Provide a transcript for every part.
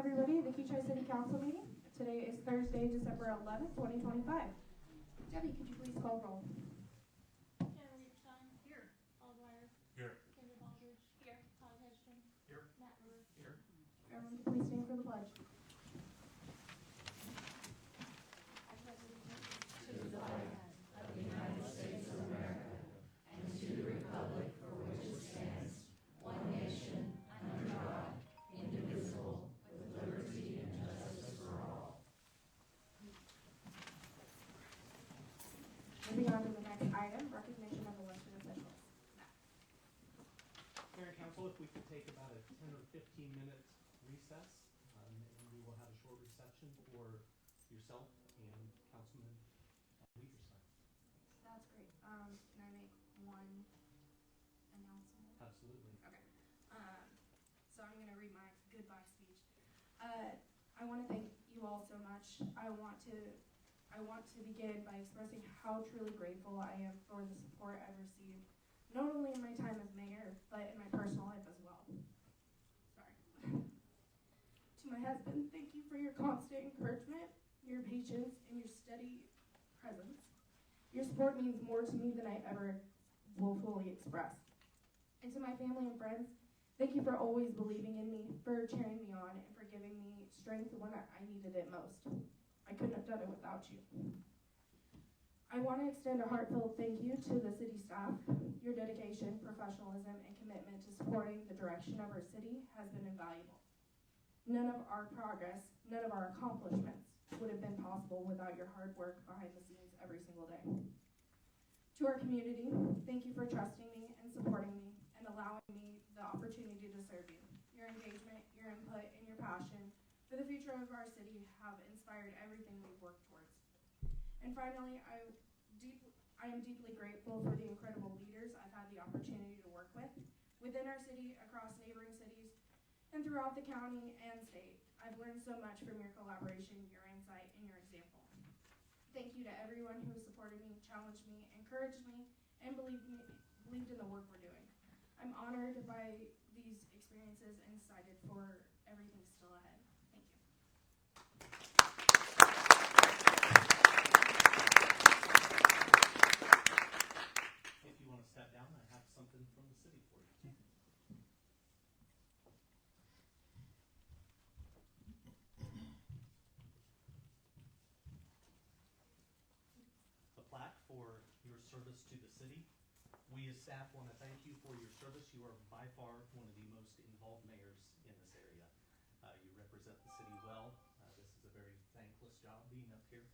everybody, the Kechi City Council meeting. Today is Thursday, December 11th, 2025. Debbie, could you please call roll? Karen Reedstein. Here. Paul Dwyer. Here. Kendra Baldridge. Here. Todd Hedstrom. Here. Matt Brewer. Here. Everyone, please stand for the pledge. I pledge allegiance To the flag of the United States of America and to the republic for which it stands, one nation, under God, indivisible, with liberty and justice for all. Moving on to the next item, recognition of elected officials. Mayor and Council, if we could take about a 10 or 15-minute recess, and we will have a short reception for yourself and Councilman Wiederstein. That's great. Can I make one announcement? Absolutely. Okay. So I'm going to read my goodbye speech. I want to thank you all so much. I want to begin by expressing how truly grateful I am for the support I've received, not only in my time as mayor, but in my personal life as well. Sorry. To my husband, thank you for your constant encouragement, your patience, and your steady presence. Your support means more to me than I ever will fully express. And to my family and friends, thank you for always believing in me, for cheering me on, and for giving me strength when I needed it most. I couldn't have done it without you. I want to extend a heartfelt thank you to the city staff. Your dedication, professionalism, and commitment to supporting the direction of our city has been invaluable. None of our progress, none of our accomplishments would have been possible without your hard work behind the scenes every single day. To our community, thank you for trusting me and supporting me and allowing me the opportunity to serve you. Your engagement, your input, and your passion for the future of our city have inspired everything we've worked towards. And finally, I am deeply grateful for the incredible leaders I've had the opportunity to work with within our city, across neighboring cities, and throughout the county and state. I've learned so much from your collaboration, your insight, and your example. Thank you to everyone who supported me, challenged me, encouraged me, and believed in the work we're doing. I'm honored by these experiences and excited for everything still ahead. Thank you. If you want to step down, I have something from the city for you. A plaque for your service to the city. We as staff want to thank you for your service. You are by far one of the most involved mayors in this area. You represent the city well. This is a very thankless job being up here.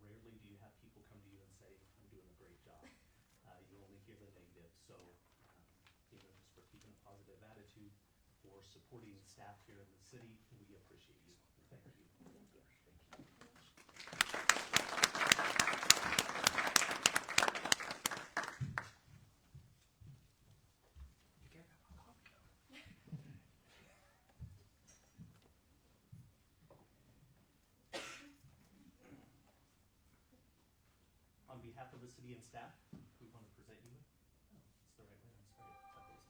Rarely do you have people come to you and say, I'm doing a great job. You only hear the negative. So, just for keeping a positive attitude, for supporting staff here in the city, we appreciate you. Thank you. Thank you. On behalf of the city and staff, we want to present you it's the right way, I'm sorry,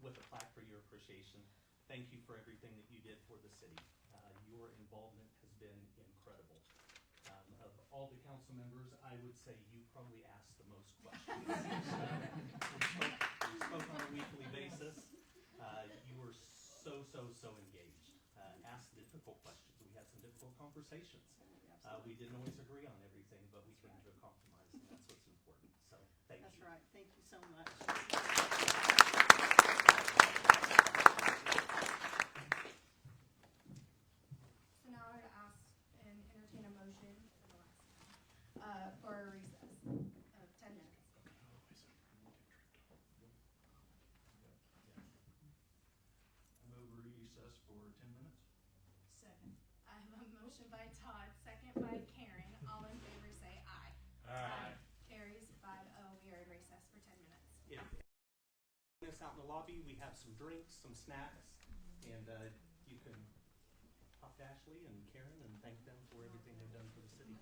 with a plaque for your appreciation. Thank you for everything that you did for the city. Your involvement has been incredible. Of all the council members, I would say you probably asked the most questions. We spoke on a weekly basis. You were so engaged. Asked difficult questions. We had some difficult conversations. We didn't always agree on everything, but we came to a compromise, and that's what's important. So, thank you. That's right. Thank you so much. So now I would ask and entertain a motion for a recess of 10 minutes. I move recess for 10 minutes. Second. I have a motion by Todd, second by Karen. All in favor say aye. Aye. Carries 5-0. We are in recess for 10 minutes. If us out in the lobby, we have some drinks, some snacks, and you can talk to Ashley and Karen and thank them for everything they've done for the city.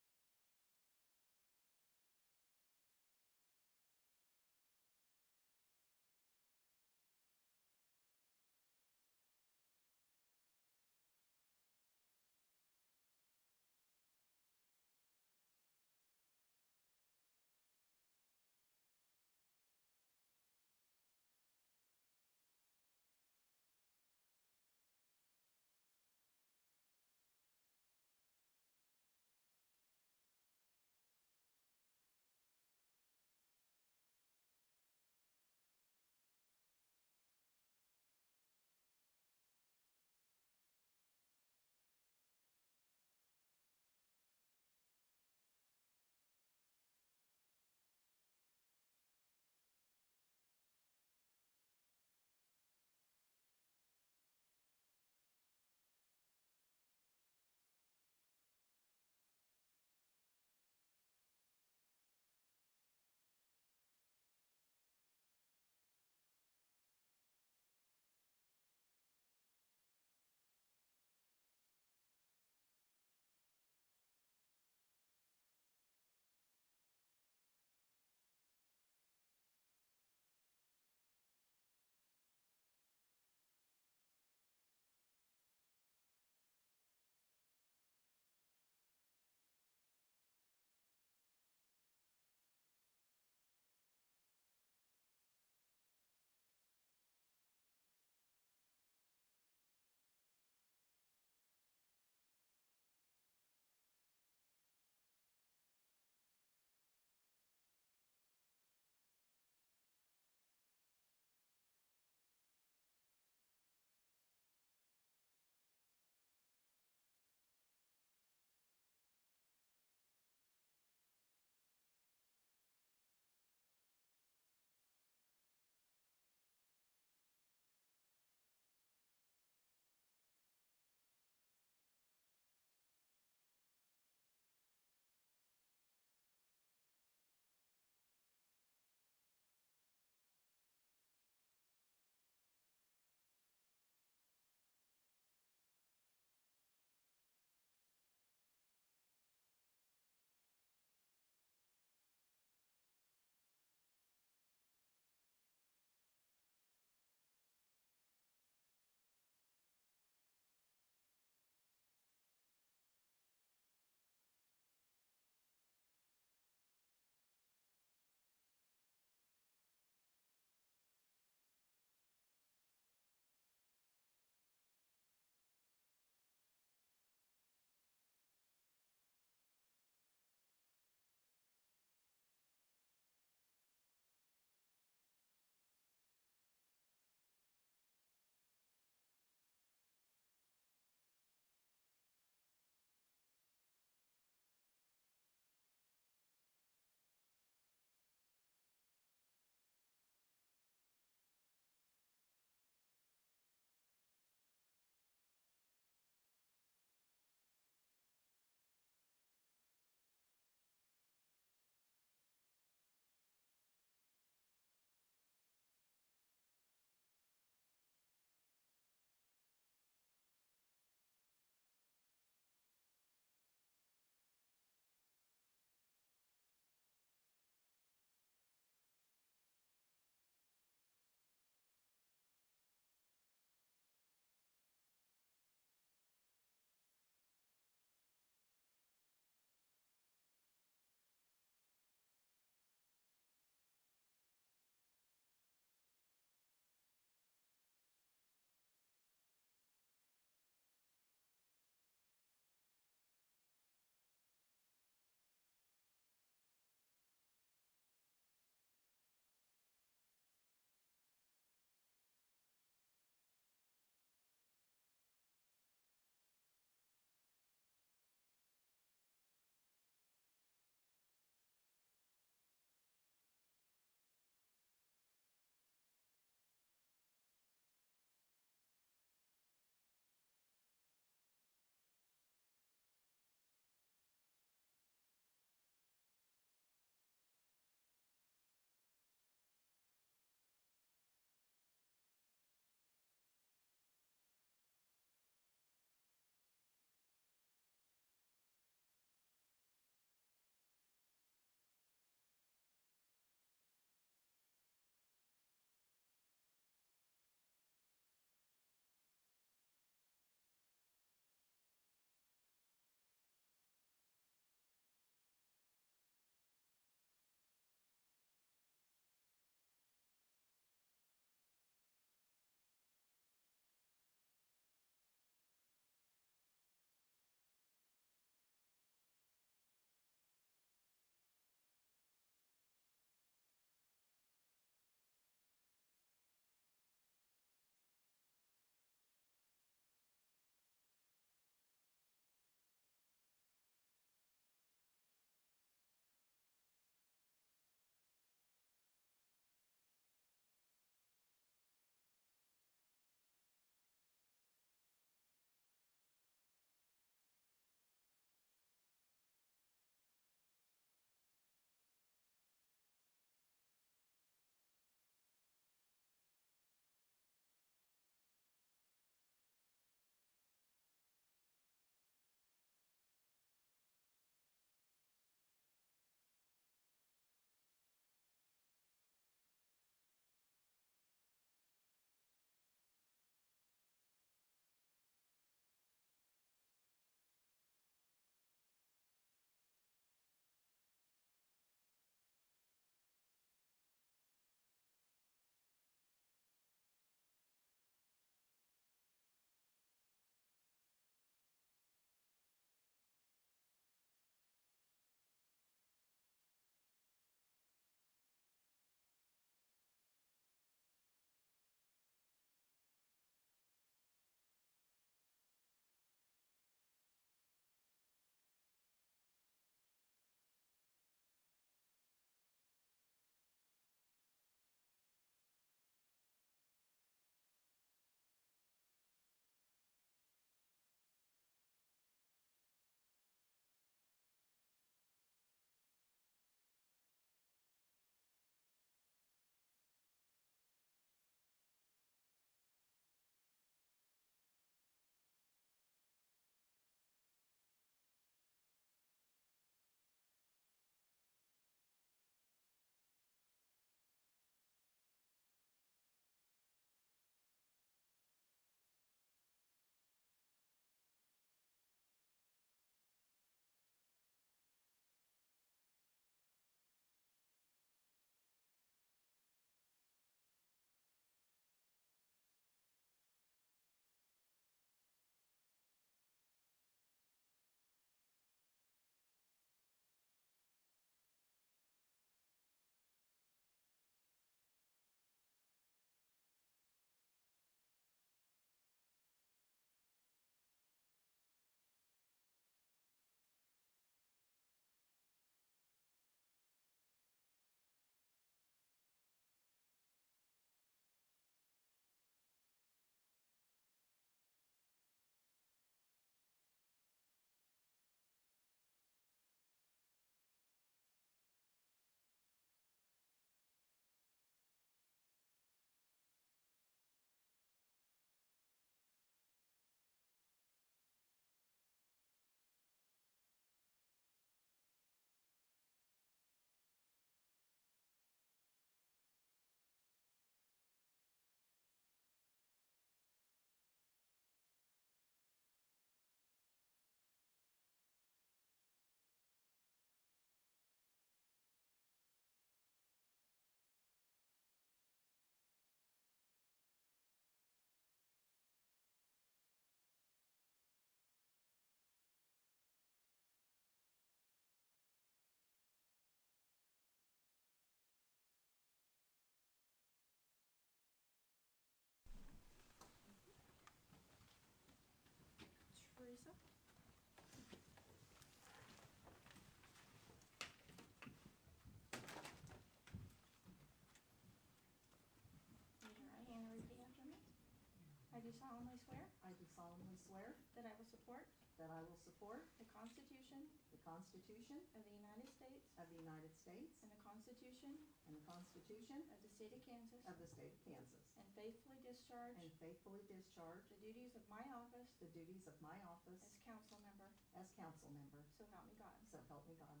I do solemnly swear I do solemnly swear that I will support that I will support the Constitution the Constitution of the United States of the United States and the Constitution and the Constitution of the State of Kansas, of the State of Kansas, and faithfully discharge and faithfully discharge the duties of my office the duties of my office as council member. as council member. So help me God. So help me God.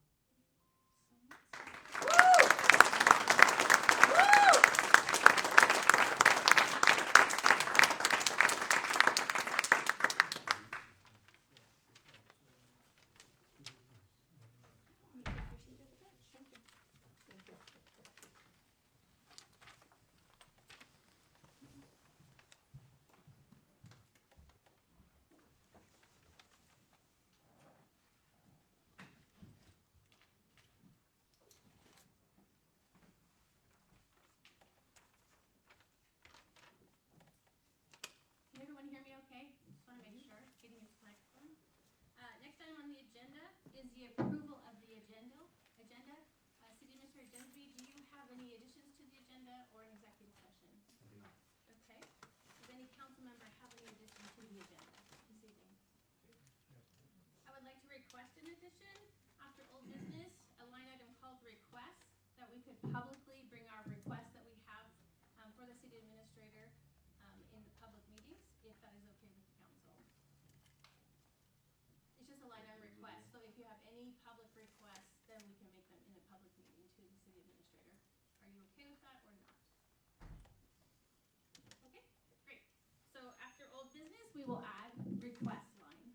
You can take your seat at the bench. Thank you. Thank you. Can everyone hear me okay? Just want to make sure, getting this microphone. Next item on the agenda is the approval of the agenda. City Administrator Gensby, do you have any additions to the agenda or an executive session? Okay. Does any council member have any additions to the agenda this evening? I would like to request an addition after old business, a line item called requests, that we could publicly bring our requests that we have for the city administrator in the public meetings, if that is okay with the council. It's just a line item request, so if you have any public requests, then we can make them in a public meeting to the city administrator. Are you okay with that or not? Okay, great. So after old business, we will add request line.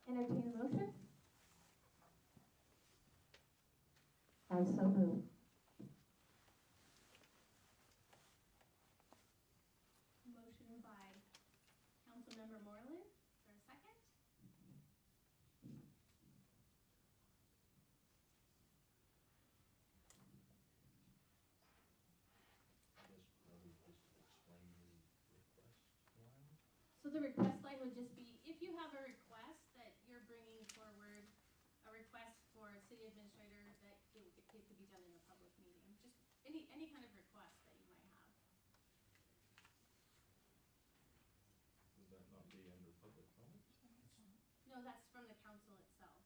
Entertain a motion? I so move. Motion by Councilmember Moreland. Is there a second? So the request line would just be, if you have a request that you're bringing forward, a request for a city administrator that it could be done in a public meeting, just any kind of request that you might have. Would that not be under public comment? No, that's from the council itself.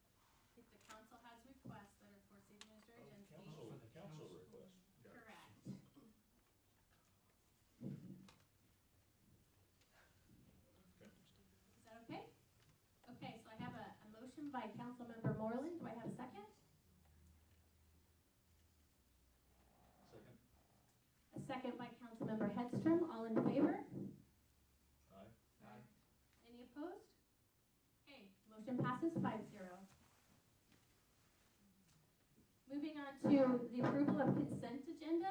If the council has requests that are for city administrator Gensby. Council request. Got it. Correct. Okay. Is that okay? Okay, so I have a motion by Councilmember Moreland. Do I have a second? Second? A second by Councilmember Hedstrom. All in favor? Aye. Aye. Any opposed? Okay, motion passes 5-0. Moving on to the approval of consent agenda.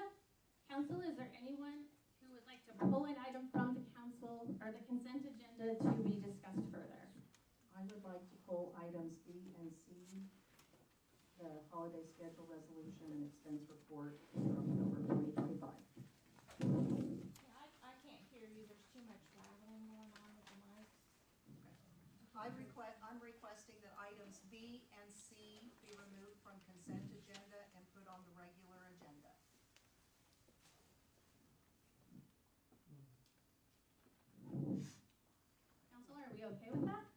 Council, is there anyone who would like to pull an item from the council or the consent agenda to be discussed further? I would like to pull items B and C, the holiday schedule resolution and expense report for October 2025. Yeah, I can't hear you. There's too much rattling going on with the mics. I'm requesting that items B and C be removed from consent agenda and put on the regular agenda. Council, are we okay with that?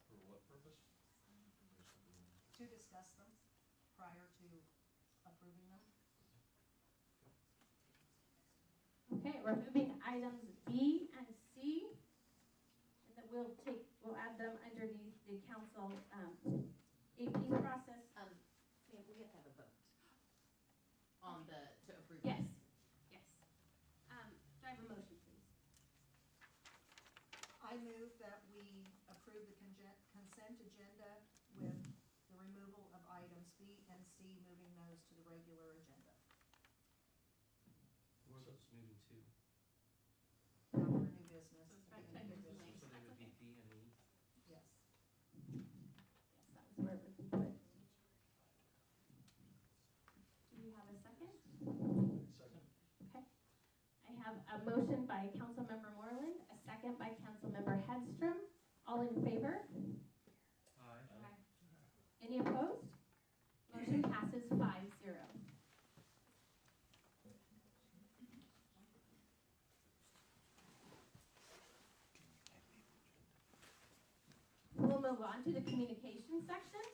For what purpose? To discuss them prior to approving them. Okay, we're moving items B and C, and then we'll add them underneath the council AP process. We have to have a vote on to approve. Yes, yes. Do I have a motion, please? I move that we approve the consent agenda with the removal of items B and C, moving those to the regular agenda. Where are those moving to? Now for new business. So it's back to beginning new of business. So they would be D and E? Yes. Yes, that was where it would be put. Do we have a second? Second? Okay. I have a motion by Councilmember Moreland, a second by Councilmember Hedstrom. All in favor? Aye. Any opposed? Motion passes 5-0. We'll move on to the communications section.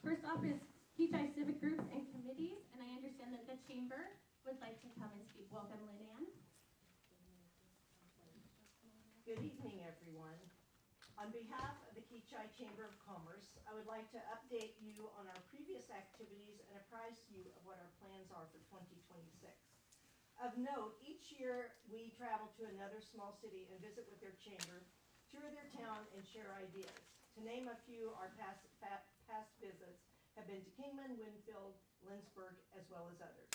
First off is Kechi Civic Groups and Committees, and I understand that the Chamber would like to come and speak. Welcome, Lynn Ann. Good evening, everyone. On behalf of the Kechi Chamber of Commerce, I would like to update you on our previous activities and apprise you of what our plans are for 2026. Of note, each year we travel to another small city and visit with their chamber, tour their town, and share ideas. To name a few, our past visits have been to Kingman, Winfield, Lindsborg, as well as others.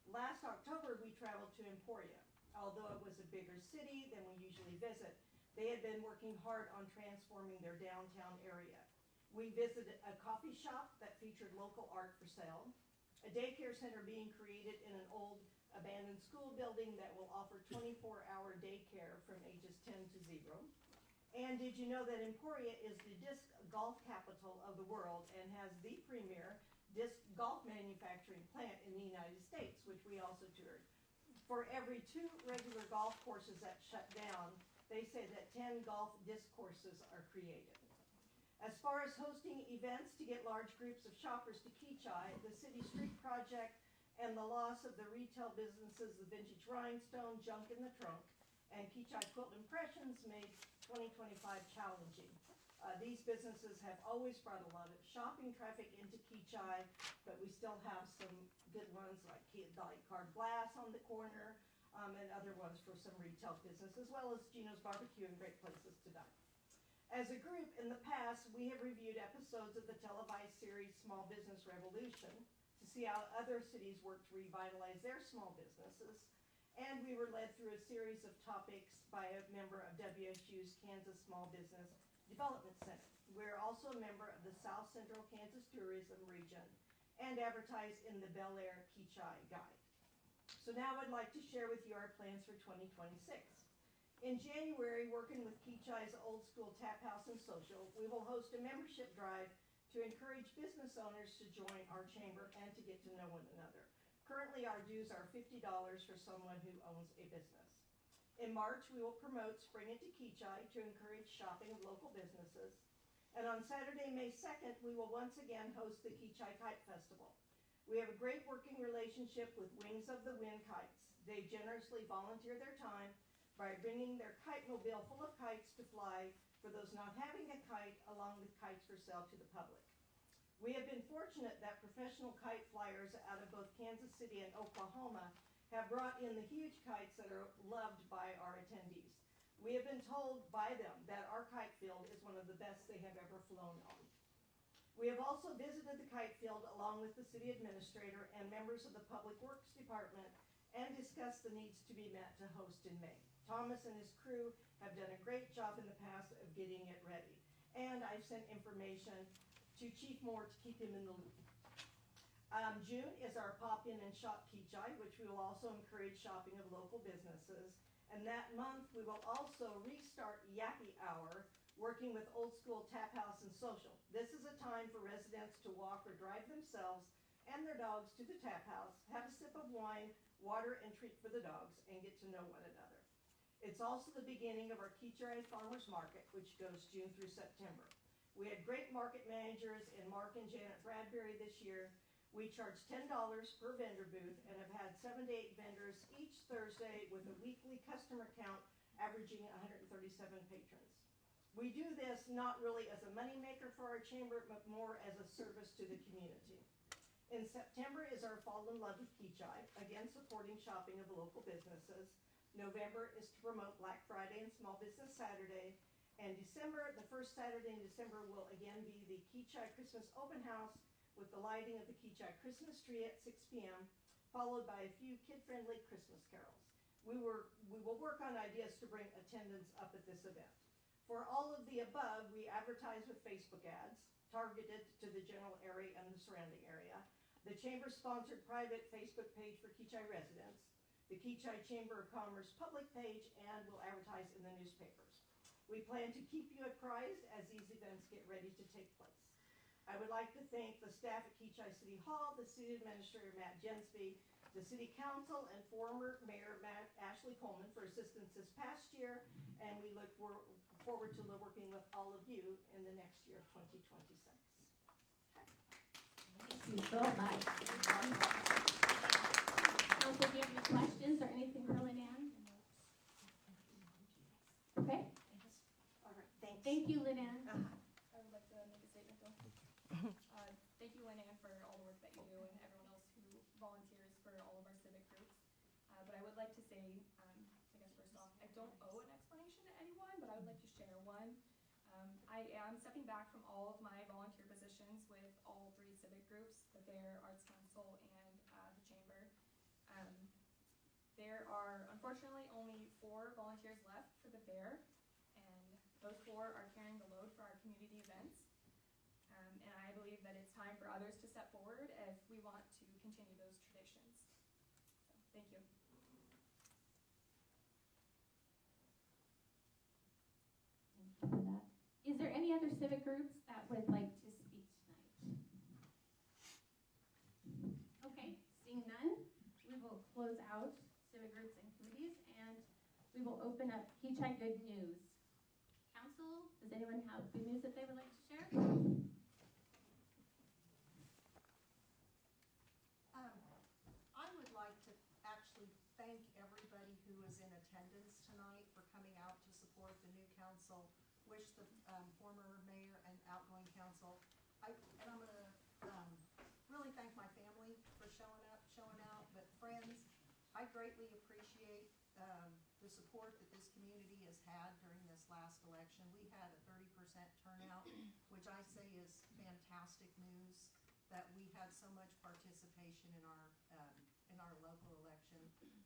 Last October, we traveled to Emporia. Although it was a bigger city than we usually visit, they had been working hard on transforming their downtown area. We visited a coffee shop that featured local art for sale, a daycare center being created in an old abandoned school building that will offer 24-hour daycare from ages 10 to 0. And did you know that Emporia is the disc golf capital of the world and has the premier disc golf manufacturing plant in the United States, which we also toured. For every 2 regular golf courses that shut down, they say that 10 golf disc courses are created. As far as hosting events to get large groups of shoppers to Kechi, the City Street Project and the loss of the retail businesses, the Vintage Rhinestone, Junk in the Trunk, and Kechi Quilt Impressions made 2025 challenging. These businesses have always brought a lot of shopping traffic into Kechi, but we still have some good ones like Card Glass on the corner, and other ones for some retail business, as well as Gino's Barbecue and Great Places to Dine. As a group, in the past, we have reviewed episodes of the televised series Small Business Revolution to see how other cities work to revitalize their small businesses, and we were led through a series of topics by a member of WSU's Kansas Small Business Development Center. We're also a member of the South Central Kansas Tourism Region and advertise in the Bel Air Kechi Guide. So now I'd like to share with you our plans for 2026. In January, working with Kechi's Old School Tap House and Social, we will host a membership drive to encourage business owners to join our chamber and to get to know one another. Currently, our dues are $50 for someone who owns a business. In March, we will promote Spring Into Kechi to encourage shopping of local businesses. And on Saturday, May 2nd, we will once again host the Kechi Kite Festival. We have a great working relationship with Wings of the Wind Kites. They generously volunteer their time by bringing their kite mobile full of kites to fly for those not having a kite, along with kites for sale to the public. We have been fortunate that professional kite flyers out of both Kansas City and Oklahoma have brought in the huge kites that are loved by our attendees. We have been told by them that our kite field is one of the best they have ever flown on. We have also visited the kite field along with the city administrator and members of the Public Works Department and discussed the needs to be met to host in May. Thomas and his crew have done a great job in the past of getting it ready. And I've sent information to Chief Moore to keep him in the loop. June is our Pop-In and Shop Kechi, which we will also encourage shopping of local businesses. And that month, we will also restart Yappy Hour, working with Old School Tap House and Social. This is a time for residents to walk or drive themselves and their dogs to the tap house, have a sip of wine, water, and treat for the dogs, and get to know one another. It's also the beginning of our Kechi Farmers Market, which goes June through September. We had great market managers in Mark and Janet Bradbury this year. We charge $10 per vendor booth and have had 7 to 8 vendors each Thursday with a weekly customer count averaging 137 patrons. We do this not really as a moneymaker for our chamber, but more as a service to the community. In September is our Fall in Love with Kechi, again supporting shopping of local businesses. November is to promote Black Friday and Small Business Saturday. And December, the first Saturday in December will again be the Kechi Christmas Open House with the lighting of the Kechi Christmas tree at 6 p.m., followed by a few kid-friendly Christmas carols. We will work on ideas to bring attendance up at this event. For all of the above, we advertise with Facebook ads targeted to the general area and the surrounding area, the chamber-sponsored private Facebook page for Kechi residents, the Kechi Chamber of Commerce public page, and will advertise in the newspapers. We plan to keep you apprised as these events get ready to take place. I would like to thank the staff at Kechi City Hall, the City Administrator Matt Jensby, the City Council, and former Mayor Ashley Coleman for assistance this past year, and we look forward to working with all of you in the next year of 2026. Thank you so much. Council, do you have any questions or anything for Lynn-Ann? Okay, All right, thanks. thank you, Lynn-Ann. I would like to make a statement though. Thank you, Lynn-Ann, for all the work that you do and everyone else who volunteers for all of our civic groups. But I would like to say, I guess first off, I don't owe an explanation to anyone, but I would like to share one. I am stepping back from all of my volunteer positions with all three civic groups, the Fair, Arts Council, and the Chamber. There are unfortunately only 4 volunteers left for the Fair, and those 4 are carrying the load for our community events. And I believe that it's time for others to step forward if we want to continue those traditions. So, thank you. Thank you for that. Is there any other civic groups that would like to speak tonight? Okay, seeing none, we will close out civic groups and committees, and we will open up Kechi Good News. Council, does anyone have good news that they would like to share? I would like to actually thank everybody who is in attendance tonight for coming out to support the new council. Wish the former mayor and outgoing council. I'm going to really thank my family for showing out, but friends, I greatly appreciate the support that this community has had during this last election. We had a 30% turnout, which I say is fantastic news, that we had so much participation in our local election.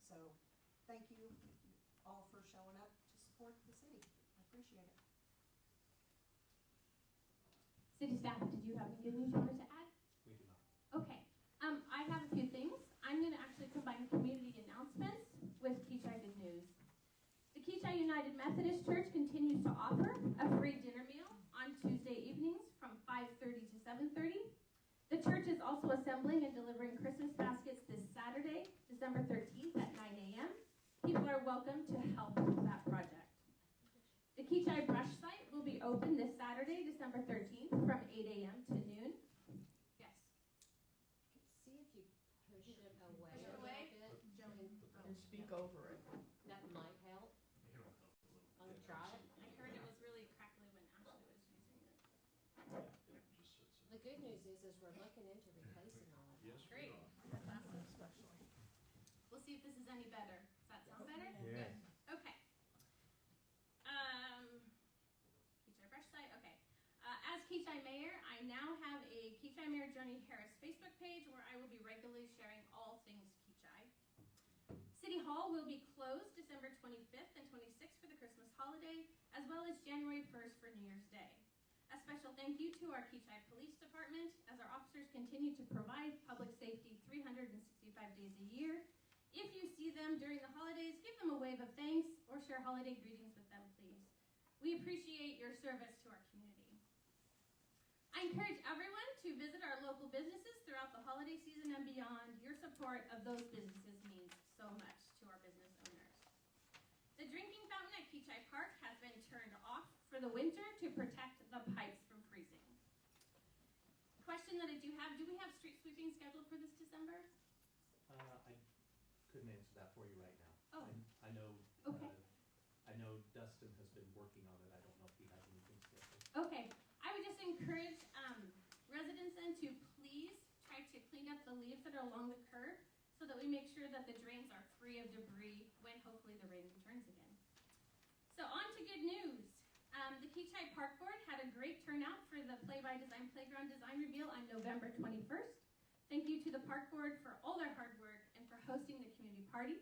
So thank you all for showing up to support the city. I appreciate it. City staff, did you have any good news you wanted to add? We do not. Okay, I have a few things. I'm going to actually combine community announcements with Kechi Good News. The Kechi United Methodist Church continues to offer a free dinner meal on Tuesday evenings from 5:30 to 7:30. The church is also assembling and delivering Christmas baskets this Saturday, December 13th at 9 a.m. People are welcome to help with that project. The Kechi Brush Site will be open this Saturday, December 13th from 8 a.m. to noon. Yes. See if you push it away Push it a away? little bit. And speak over it. That might help. Want to try it? I heard it was really crackly when Ashley was using it. The good news is we're looking into replacing all of it. Yes, we Great. are. That's awesome. We'll see if this is any better. Does that sound better? Good. Okay. Kechi Brush Site. Okay. As Kechi Mayor, I now have a Kechi Mayor Joni Harris Facebook page where I will be regularly sharing all things Kechi. City Hall will be closed December 25th and 26th for the Christmas holiday, as well as January 1st for New Year's Day. A special thank you to our Kechi Police Department as our officers continue to provide public safety 365 days a year. If you see them during the holidays, give them a wave of thanks or share holiday greetings with them, please. We appreciate your service to our community. I encourage everyone to visit our local businesses throughout the holiday season and beyond. Your support of those businesses means so much to our business owners. The drinking fountain at Kechi Park has been turned off for the winter to protect the pipes from freezing. Question that I do we have street sweeping scheduled for this December? I couldn't answer that for you right now. Oh. I know. Okay. I know Dustin has been working on it. I don't know if he has anything scheduled. Okay, I would just encourage residents then to please try to clean up the leaves that are along the curb so that we make sure that the drains are free of debris when hopefully the rain returns again. So on to good news. The Kechi Park Board had a great turnout for the Play by Design Playground Design Reveal on November 21st. Thank you to the Park Board for all their hard work and for hosting the community party.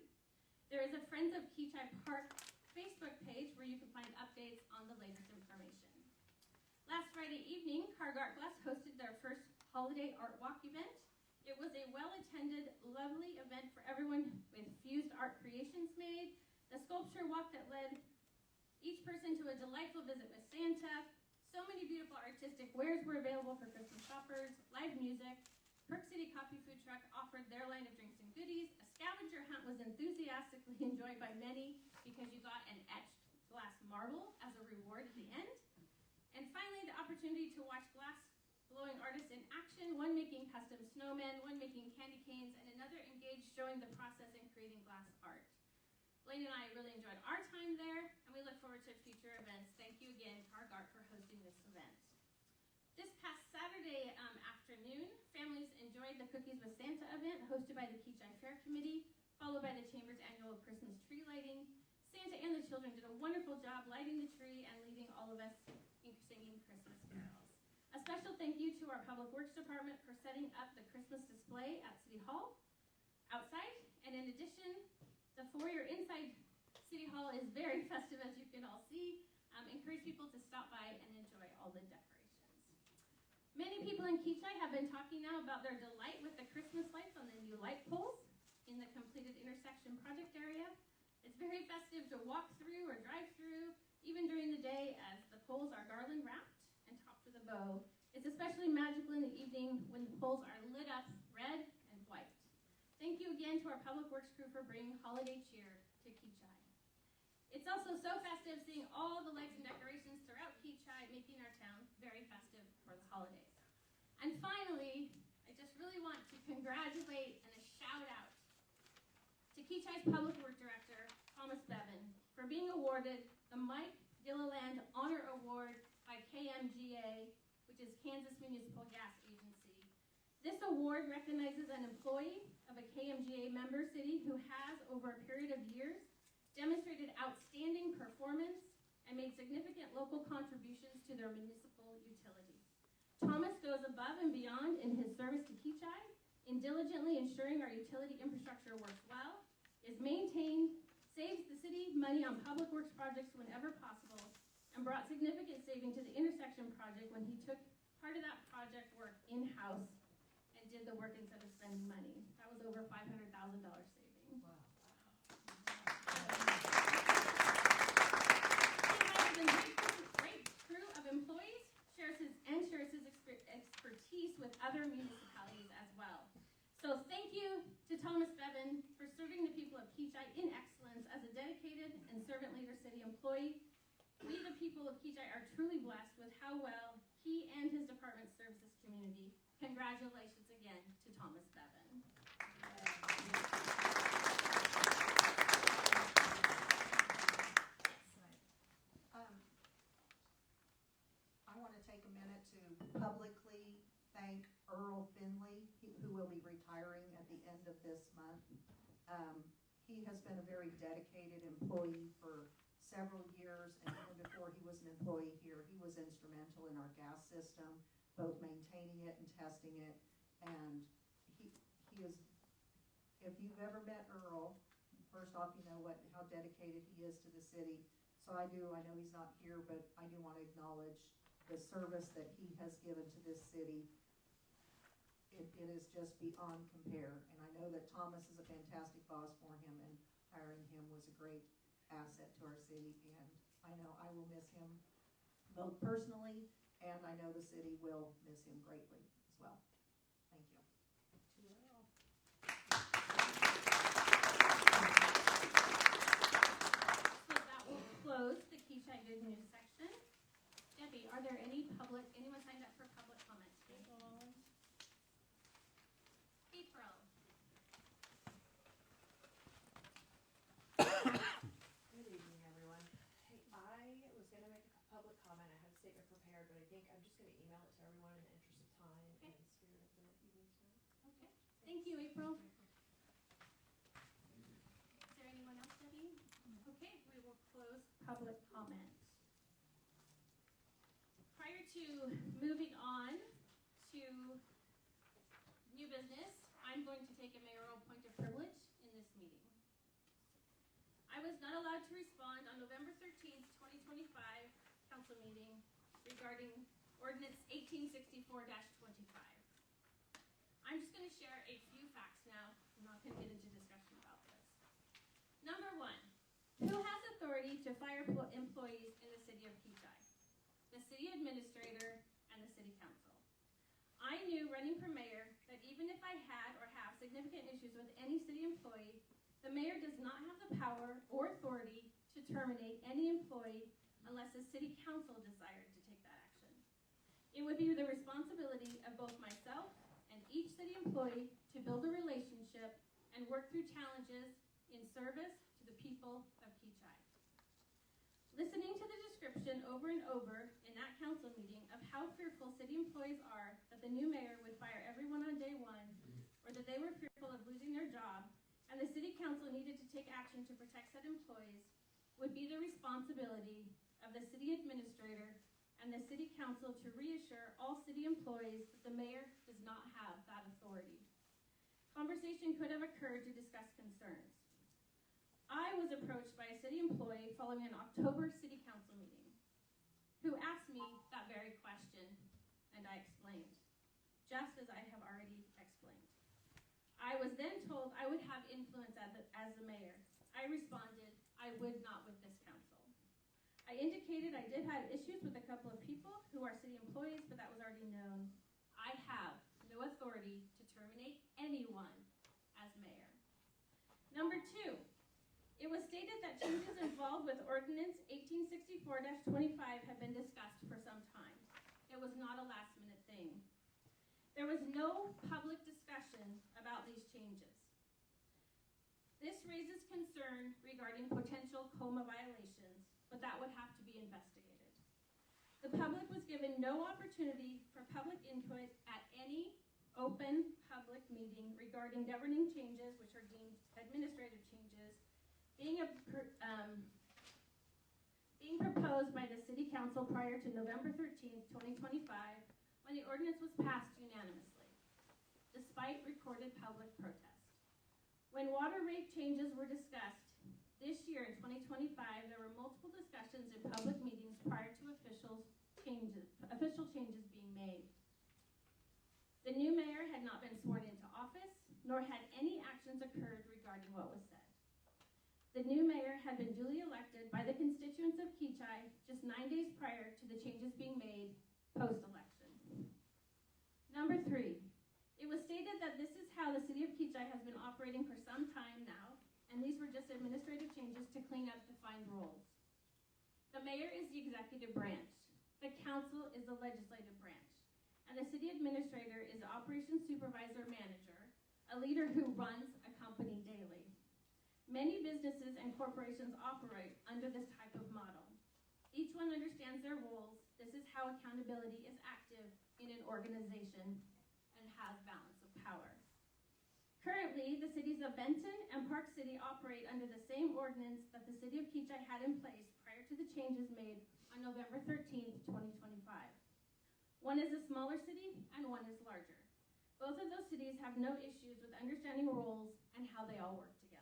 There is a Friends of Kechi Park Facebook page where you can find updates on the latest information. Last Friday evening, Cargart Glass hosted their first holiday art walk event. It was a well-attended, lovely event for everyone with fused art the sculpture walk that led each person to a delightful visit with Santa. So many beautiful artistic wares were available for Christmas shoppers, live music. Perk City Coffee Food Truck offered their line of drinks and goodies. A scavenger hunt was enthusiastically enjoyed by many because you got an etched glass marble as a reward at the end. And finally, the opportunity to watch glass-blowing artists in action, one making custom snowmen, one making candy canes, and another engaged showing the process in creating glass art. Blaine and I really enjoyed our time there, and we look forward to future events. Thank you again, Targart, for hosting this event. This past Saturday afternoon, families enjoyed the Cookies with Santa event hosted by the Kechi Fair Committee, followed by the Chamber's annual Christmas tree lighting. Santa and the children did a wonderful job lighting the tree and leading all of us in singing Christmas carols. A special thank you to our Public Works Department for setting up the Christmas display at City Hall outside, and in addition, the foyer inside City Hall is very festive, as you can all see. Encourage people to stop by and enjoy all the decorations. Many people in Kechi have been talking now about their delight with the Christmas lights on the new light poles in the completed intersection project area. It's very festive to walk through or drive through, even during the day, as the poles are garland wrapped and topped with a bow. It's especially magical in the evening when the poles are lit up red and white. Thank you again to our Public Works crew for bringing holiday cheer to Kechi. It's also so festive seeing all the lights and decorations throughout Kechi, making our town very festive for the holidays. And finally, I just really want to congratulate and a shout out to Kechi's Public Works Director, Thomas Bevan, for being awarded the Mike Gilliland Honor Award by KMGA, which is Kansas Municipal Gas Agency. This award recognizes an employee of a KMGA member city who has, over a period of years, demonstrated outstanding performance and made significant local contributions to their municipal utility. Thomas goes above and beyond in his service to Kechi in diligently ensuring our utility infrastructure works well, is maintained, saves the city money on public works projects whenever possible, and brought significant saving to the intersection project when he took part of that project work in-house and did the work instead of spending money. That was over $500,000 saving. Wow. He has a great crew of employees, shares his expertise with other municipalities as well. So thank you to Thomas Bevan for serving the people of Kechi in excellence as a dedicated and servant leader city employee. We, the people of Kechi, are truly blessed with how well he and his department serves this community. Congratulations again to Thomas Bevan. I want to take a minute to publicly thank Earl Finley, who will be retiring at the end of this month. He has been a very dedicated employee for several years, and even before he was an employee here, he was instrumental in our gas system, both maintaining it and testing it. And he is, if you've ever met Earl, first off, you know how dedicated he is to the city. So I know he's not here, but I do want to acknowledge the service that he has given to this city. It is just beyond compare. And I know that Thomas is a fantastic boss for him, and hiring him was a great asset to our city. And I know I will miss him both personally, and I know the city will miss him greatly as well. Thank you. So that will close the Kechi Good News section. Debbie, are there anyone signed up for public comment? April. Good evening, everyone. Hey, I was going to make a public comment. I had a statement prepared, but I think I'm just going to email it to everyone in the interest of time Okay. and spirit of the evening tonight. Okay. Thank you, April. Is there anyone else, Debbie? Okay, we will close public comment. Prior to moving on to new business, I'm going to take a mayoral point of privilege in this meeting. I was not allowed to respond on November 13th, 2025 council meeting regarding ordinance 1864-25. I'm just going to share a few facts now. I'm not going to get into discussion about this. Number one, to fire employees in the city of Kechi, the city administrator, and the city council. I knew running for mayor that even if I had or have significant issues with any city employee, the mayor does not have the power or authority to terminate any employee unless the city council desired to take that action. It would be the responsibility of both myself and each city employee to build a relationship and work through challenges in service to the people of Kechi. Listening to the description over and over in that council meeting of how fearful city employees are that the new mayor would fire everyone on day one, or that they were fearful of losing their job, and the city council needed to take action to protect said employees, would be the responsibility of the city administrator and the city council to reassure all city employees that the mayor does not have that authority. Conversation could have occurred to discuss concerns. I was approached by a city employee following an October city council meeting who asked me that very question, and I explained, just as I have already explained. I was then told I would have influence as the mayor. I responded, I would not with this council. I indicated I did have issues with a couple of people who are city employees, but that was already known. I have no authority to terminate anyone as mayor. Number 2, it was stated that changes involved with Ordinance 1864-25 had been discussed for some time. It was not a last-minute thing. There was no public discussion about these changes. This raises concern regarding potential COMA violations, but that would have to be investigated. The public was given no opportunity for public input at any open public meeting regarding governing changes, which are deemed administrative changes, being proposed by the City Council prior to November 13th, 2025, when the ordinance was passed unanimously, despite recorded public protest. When water rate changes were discussed this year in 2025, there were multiple discussions in public meetings prior to official changes being made. The new mayor had not been sworn into office, nor had any actions occurred regarding what was said. The new mayor had been duly elected by the constituents of Kechi just 9 days prior to the changes being made post-election. Number 3, it was stated that this is how the city of Kechi has been operating for some time now, and these were just administrative changes to clean up defined roles. The mayor is the executive branch. The council is the legislative branch. And the city administrator is the operations supervisor manager, a leader who runs a company daily. Many businesses and corporations operate under this type of model. Each one understands their roles. This is how accountability is active in an organization and has balance of power. Currently, the cities of Benton and Park City operate under the same ordinance that the city of Kechi had in place prior to the changes made on November 13th, 2025. One is a smaller city and one is larger. Both of those cities have no issues with understanding roles and how they all work together.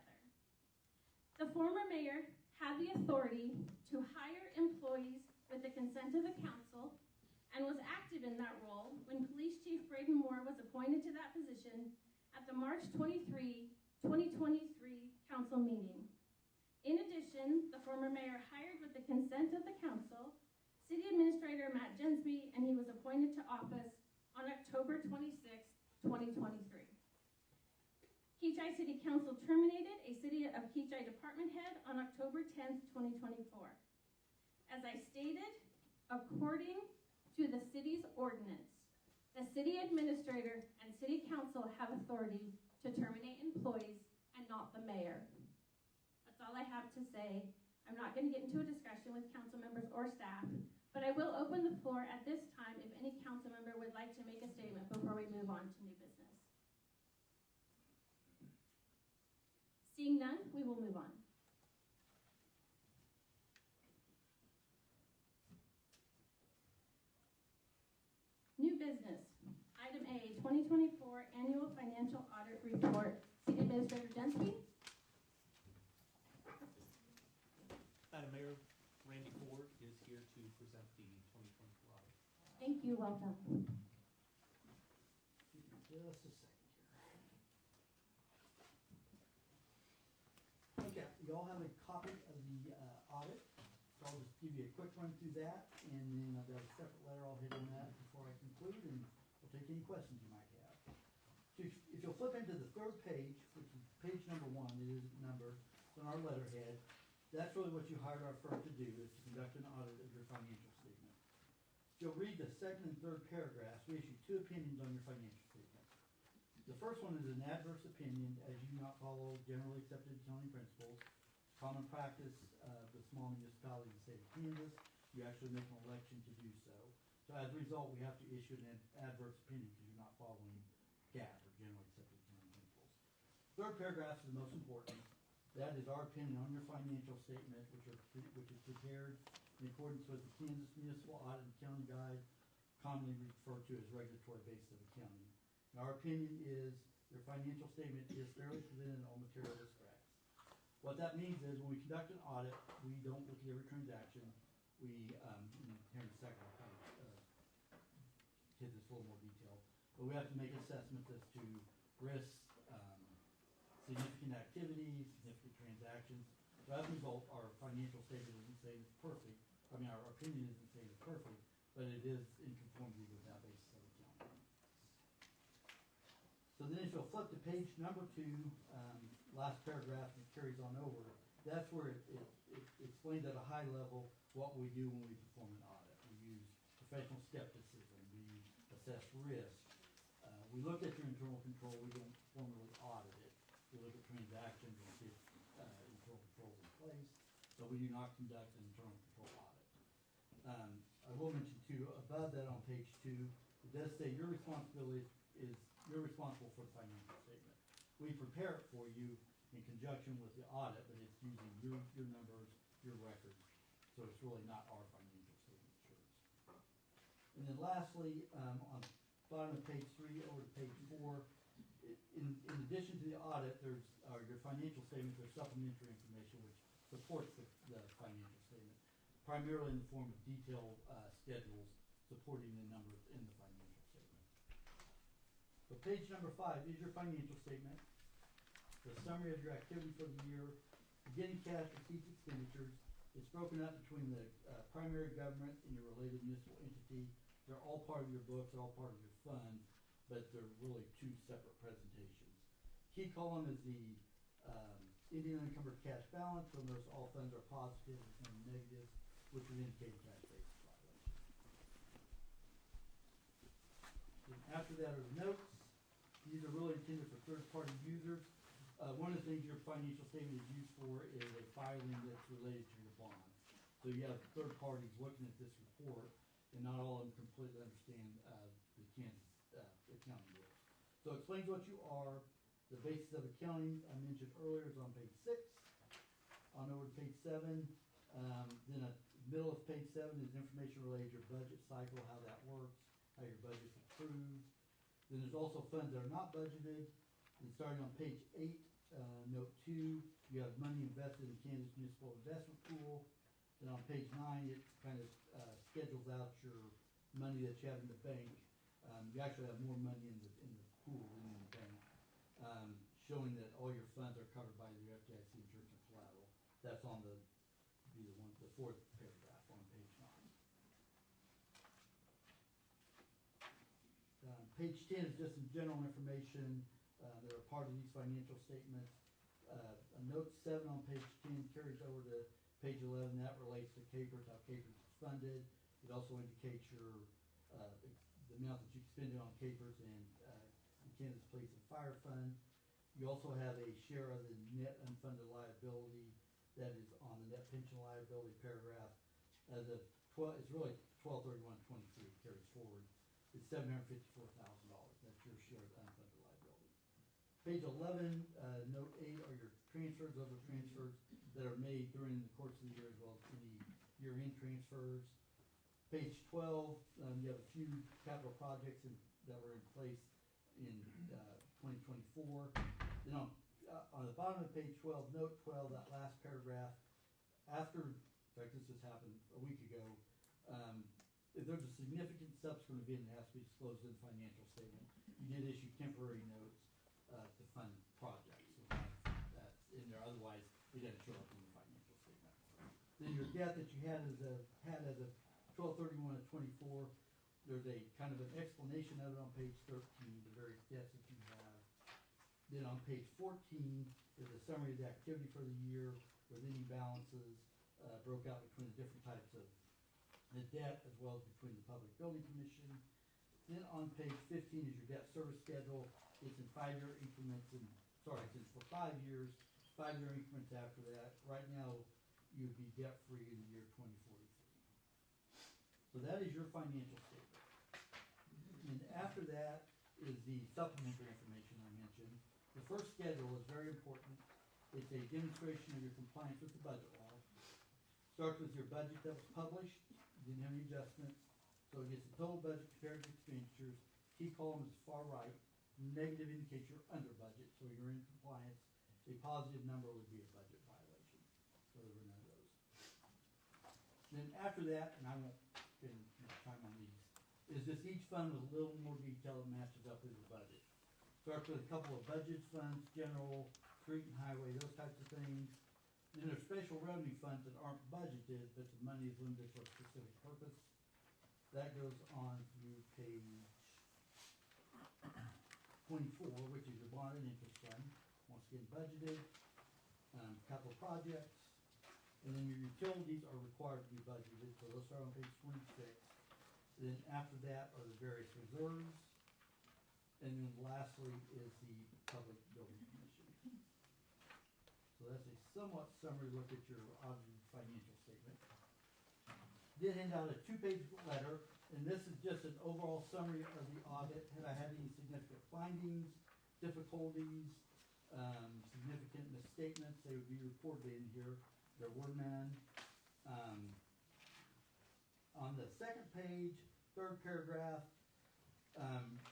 The former mayor had the authority to hire employees with the consent of the council and was active in that role when Police Chief Braden Moore was appointed to that position at the March 23, 2023 council meeting. In addition, the former mayor hired with the consent of the council City Administrator Matt Jensby, and he was appointed to office on October 26, 2023. Kechi City Council terminated a City of Kechi department head on October 10, 2024. As I stated, according to the city's ordinance, the city administrator and city council have authority to terminate employees and not the mayor. That's all I have to say. I'm not going to get into a discussion with council members or staff, but I will open the floor at this time if any council member would like to make a statement before we move on to new business. Seeing none, we will move on. New business. Item A, 2024 Annual Financial Audit Report. City Administrator Jensby. Madam Mayor, Randy Ford is here to present the 2024 audit. Thank you, welcome. Just a second here. Okay, you all have a copy of the audit, so I'll just give you a quick run through that, and then I've got a separate letter I'll hit on that before I conclude, and we'll take any questions you might have. So if you'll flip into the third page, which is page number 1, it is numbered, it's on our letterhead, that's really what you hired our firm to do, is to conduct an audit of your financial statement. If you'll read the second and third paragraphs, we issued 2 opinions on your financial statement. The first one is an adverse opinion, as you do not follow generally accepted accounting principles. Common practice with small municipalities in the state of Kansas. You actually make an election to do so. So as a result, we have to issue an adverse opinion because you're not following GAAP, or generally accepted accounting principles. Third paragraph is the most important. That is our opinion on your financial statement, which is prepared in accordance with the Kansas Municipal Audit and Accounting Guide, commonly referred to as regulatory basis of accounting. And our opinion is your financial statement is fairly presented in all material respects. What that means is when we conduct an audit, we don't look at every transaction. We, here in a second, I'll kind of hit this a little more detail, but we have to make assessments as to risks, significant activities, significant transactions. So as a result, our financial statement isn't saying it's perfect. I mean, our opinion isn't saying it's perfect, but it is in conformity with that basis of accounting. So then if you'll flip to page number 2, last paragraph that carries on over, that's where it explains at a high level what we do when we perform an audit. We use professional skepticism. We assess risk. We look at your internal control. We don't formally audit it. We look at transactions and see if internal controls in place, but we do not conduct an internal control audit. I will mention too, above that on page 2, it does say your responsibility is you're responsible for the financial statement. We prepare it for you in conjunction with the audit, but it's using your numbers, your records, so it's really not our financial statement. And then lastly, on the bottom of page 3 over to page 4, in addition to the audit, there's your financial statement, there's supplementary information which supports the financial statement, primarily in the form of detailed schedules supporting the numbers in the financial statement. So page number 5 is your financial statement, the summary of your activity for the year, beginning cash receipts, expenditures. It's broken up between the primary government and your related municipal entity. They're all part of your books, they're all part of your funds, but they're really 2 separate presentations. Key column is the Indian unencumbered cash balance. You'll notice all funds are positive and negative, which would indicate a cash basis violation. And after that are the notes. These are really intended for third-party users. One of the things your financial statement is used for is a filing that's related to your bond. So you have third parties looking at this report, and not all of them completely understand the Kansas accounting rules. So it explains what you are. The basis of accounting I mentioned earlier is on page 6. On over to page 7. Then at the middle of page 7 is information related to your budget cycle, how that works, how your budget's approved. Then there's also funds that are not budgeted. And starting on page 8, note 2, you have money invested in Kansas Municipal Investment Pool. Then on page 9, it kind of schedules out your money that you have in the bank. You actually have more money in the pool than in the bank, showing that all your funds are covered by the FDIC insurance and collateral. That's on the 4th paragraph on page 9. Page 10 is just some general information that are part of these financial statements. Note 7 on page 10 carries over to page 11. That relates to CAPERS, how CAPERS is funded. It also indicates the amount that you expended on CAPERS and the Kansas Police and Fire Fund. You also have a share of the net unfunded liability that is on the net pension liability paragraph. As of it's really 12/31/23 carries forward. It's $754,000. That's your share of unfunded liability. Page 11, note 8 are your transfers. Those are transfers that are made during the course of the year, as well as any year-end transfers. Page 12, you have a few capital projects that were in place in 2024. Then on the bottom of page 12, note 12, that last paragraph, after, in fact this just happened a week ago, if there's a significant subsequent event that has to be disclosed in the financial statement, you did issue temporary notes to fund projects. So that's in there. Otherwise, it doesn't show up in the financial statement. Then your debt that you had as of 12/31 of 24, there's a kind of an explanation of it on page 13, the various debts that you have. Then on page 14 is a summary of the activity for the year with any balances broke out between the different types of the debt as well as between the Public Building Commission. Then on page 15 is your debt service schedule. It's in 5-year increments it's for 5 years, 5-year increments after that. Right now, you would be debt-free in the year 2043. So that is your financial statement. And after that is the supplementary information I mentioned. The first schedule is very important. It's a demonstration of your compliance with the budget law. Starts with your budget that was published, didn't have any adjustments. So it gets the total budget compared to expenditures. Key column is far right. Negative indicates you're under budget, so you're in compliance. A positive number would be a budget violation. So there were none of those. Then after that, and I won't spend much time on these, is just each fund with a little more detail that matches up with the budget. Starts with a couple of budget funds, general, street and highway, those types of things. Then there's special revenue funds that aren't budgeted, but the money is limited for a specific purpose. That goes on through page 24, which is your bond and interest fund. Once again, budgeted, capital projects, and then your utilities are required to be budgeted, so those start on page 26. Then after that are the various reserves, and then lastly is the Public Building Commission. So that's a somewhat summary look at your audited financial statement. Did hand out a 2-page letter, and this is just an overall summary of the audit. Had I had any significant findings, difficulties, significant misstatements, they would be reported in here. There were none. On the second page, third paragraph,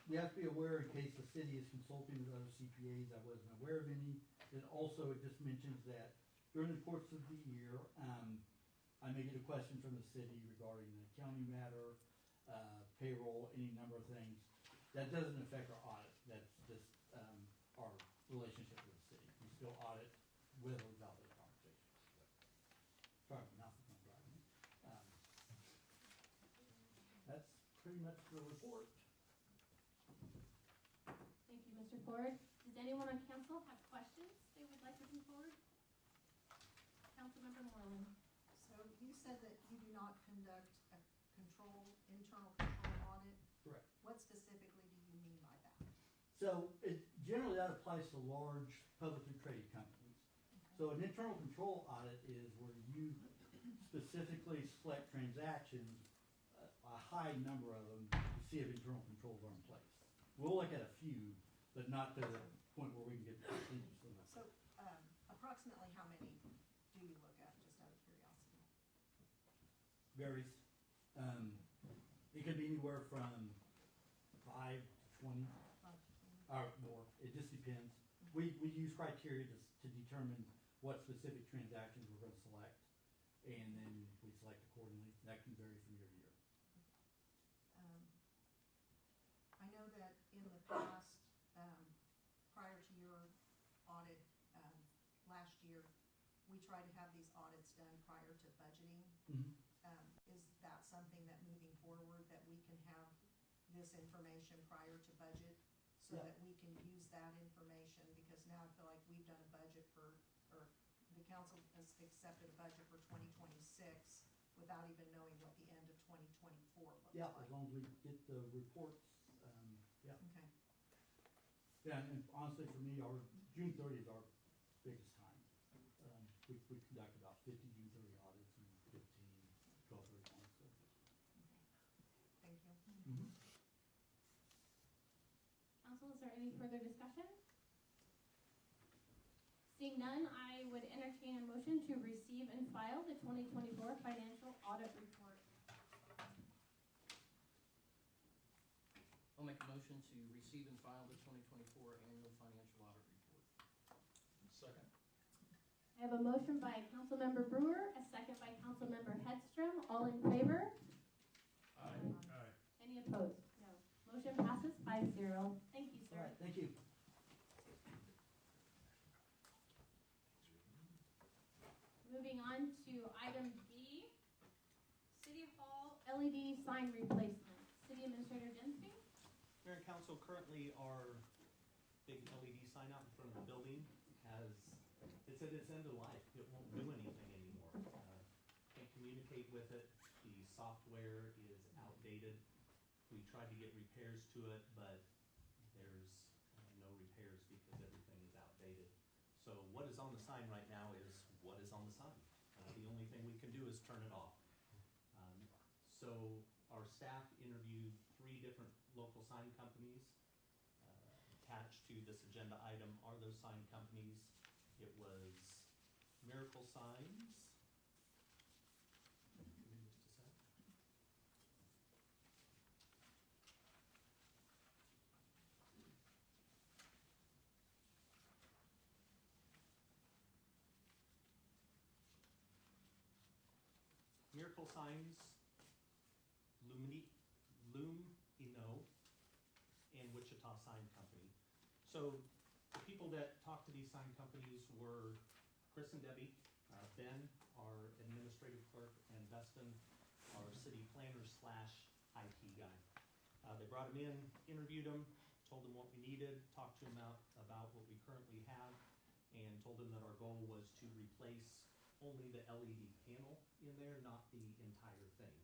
you have to be aware in case the city is consulting with other CPAs. I wasn't aware of any. Then also it just mentions that during the course of the year, I may get a question from the city regarding the county matter, payroll, any number of things. That doesn't affect our audit. That's just our relationship with the city. We still audit with or without those conversations. Sorry, my mouth is not driving. That's pretty much the report. Thank you, Mr. Ford. Does anyone on council have questions they would like to bring forward? Councilmember Moreland. So you said that you do not conduct a internal control audit. Correct. What specifically do you mean by that? So generally that applies to large publicly traded companies. So an internal control audit is where you specifically select transactions, a high number of them, to see if internal controls are in place. We'll look at a few, but not to the point where we can get the percentages from that. So approximately how many do you look at, just out of curiosity? Varies. It could be anywhere from 5 to 20 or more. It just depends. We use criteria to determine what specific transactions we're going to select, and then we select accordingly. That can vary from year to year. I know that in the past, prior to your audit last year, we tried to have these audits done prior to budgeting. Mm-hmm. Is that something that moving forward that we can have this information prior to budget so Yeah. that we can use that information? Because now I feel like we've done a budget or the council has accepted a budget for 2026 without even knowing what the end of 2024 looks Yeah, like. as long as we get the reports. Yeah. Okay. Yeah, and honestly, for me, our June 30 is our biggest time. We conduct about 50 June 30 audits and 15 12/31. So. Thank you. Mm-hmm. Council, is there any further discussion? Seeing none, I would entertain a motion to receive and file the 2024 financial audit report. I'll make a motion to receive and file the 2024 annual financial audit report. Second. I have a motion by Councilmember Brewer, a second by Councilmember Hedstrom. All in favor? Aye. Any opposed? No. Motion passes 5-0. Thank you, All sir. right, thank you. moving on to item B, City Hall LED sign replacement. City Administrator Jensby? Mayor and council, currently our big LED sign out in front of the building it's at its end of life. It won't do anything anymore. Can't communicate with it. The software is outdated. We tried to get repairs to it, but there's no repairs because everything is outdated. So what is on the sign right now is what is on the sign. The only thing we can do is turn it off. So our staff interviewed 3 different local sign companies. Attached to this agenda item are those sign companies. It was Miracle Signs. Give me just a sec. Miracle Signs, Lumino, and Wichita Sign Company. So the people that talked to these sign companies were Chris and Debbie, Ben, our administrative clerk, and Dustin, our city planner / IT guy. They brought him in, interviewed him, told him what we needed, talked to him about what we currently have, and told him that our goal was to replace only the LED panel in there, not the entire thing.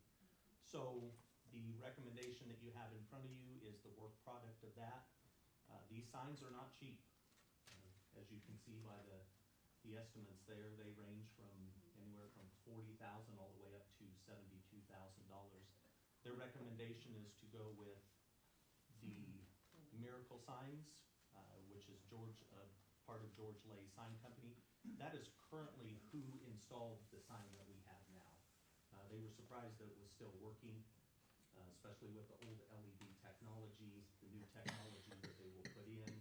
So the recommendation that you have in front of you is the work product of that. These signs are not cheap. As you can see by the estimates there, they range from anywhere from $40,000 all the way up to $72,000. Their recommendation is to go with the Miracle Signs, which is part of George Lay Sign Company. That is currently who installed the sign that we have now. They were surprised that it was still working, especially with the old LED technology. The new technology that they will put in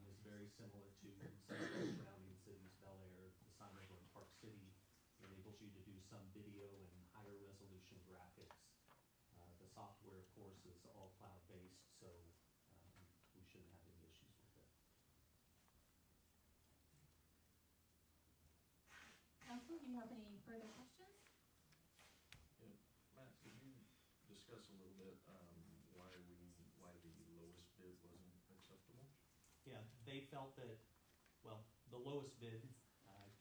is very similar to some of the surrounding cities. Bel Air, the sign over in Park City enables you to do some video and higher resolution graphics. The software, of course, is all cloud-based, so we shouldn't have any issues with it. Council, do you have any further questions? Yeah, Matt, could you discuss a little bit why the lowest bid wasn't acceptable? Yeah, they felt that, well, the lowest bid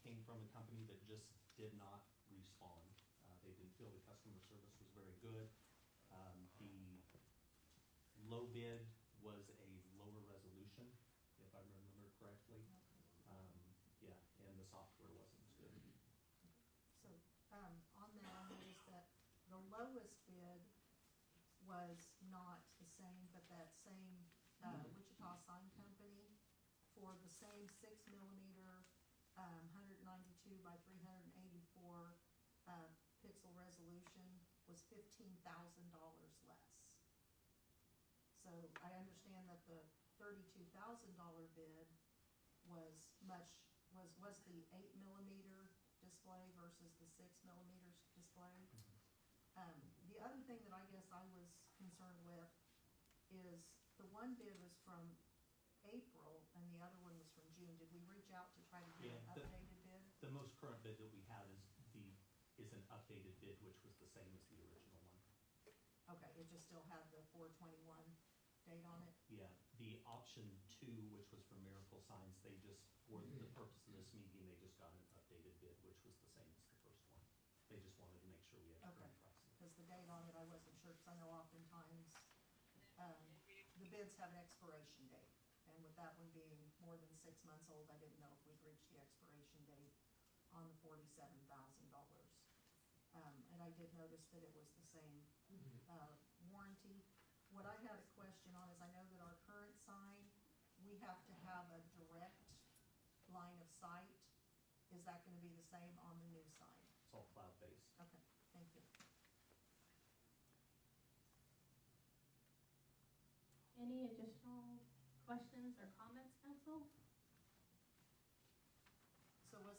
came from a company that just did not respond. They didn't feel the customer service was very good. The low bid was a lower resolution, if I remember correctly. Yeah, and the software wasn't as good. So, on that, I noticed that the lowest bid was not the same, but that same, Wichita Sign Company for the same 6mm, 192 by 384 pixel resolution was $15,000 less. So I understand that the $32,000 bid was the 8mm display versus the 6mm display. The other thing that I guess I was concerned with is the one bid was from April and the other one was from June. Did we reach out to try to get an updated bid? The most current bid that we have is an updated bid, which was the same as the original one. Okay, it just still had the 4/21 date on it? Yeah, the option 2, which was from Miracle Signs, they just, for the purpose of this meeting, they just got an updated bid, which was the same as the first one. They just wanted to make sure we had Okay. current pricing. Because the date on it, I wasn't sure, because I know oftentimes, the bids have an expiration date. And with that one being more than 6 months old, I didn't know if we'd reached the expiration date on the $47,000. And I did notice that it was the same, warranty. What I had a question on is I know that our current sign, we have to have a direct line of sight. Is that gonna be the same on the new sign? It's all cloud-based. Okay, thank you. Any additional questions or comments, council? So was,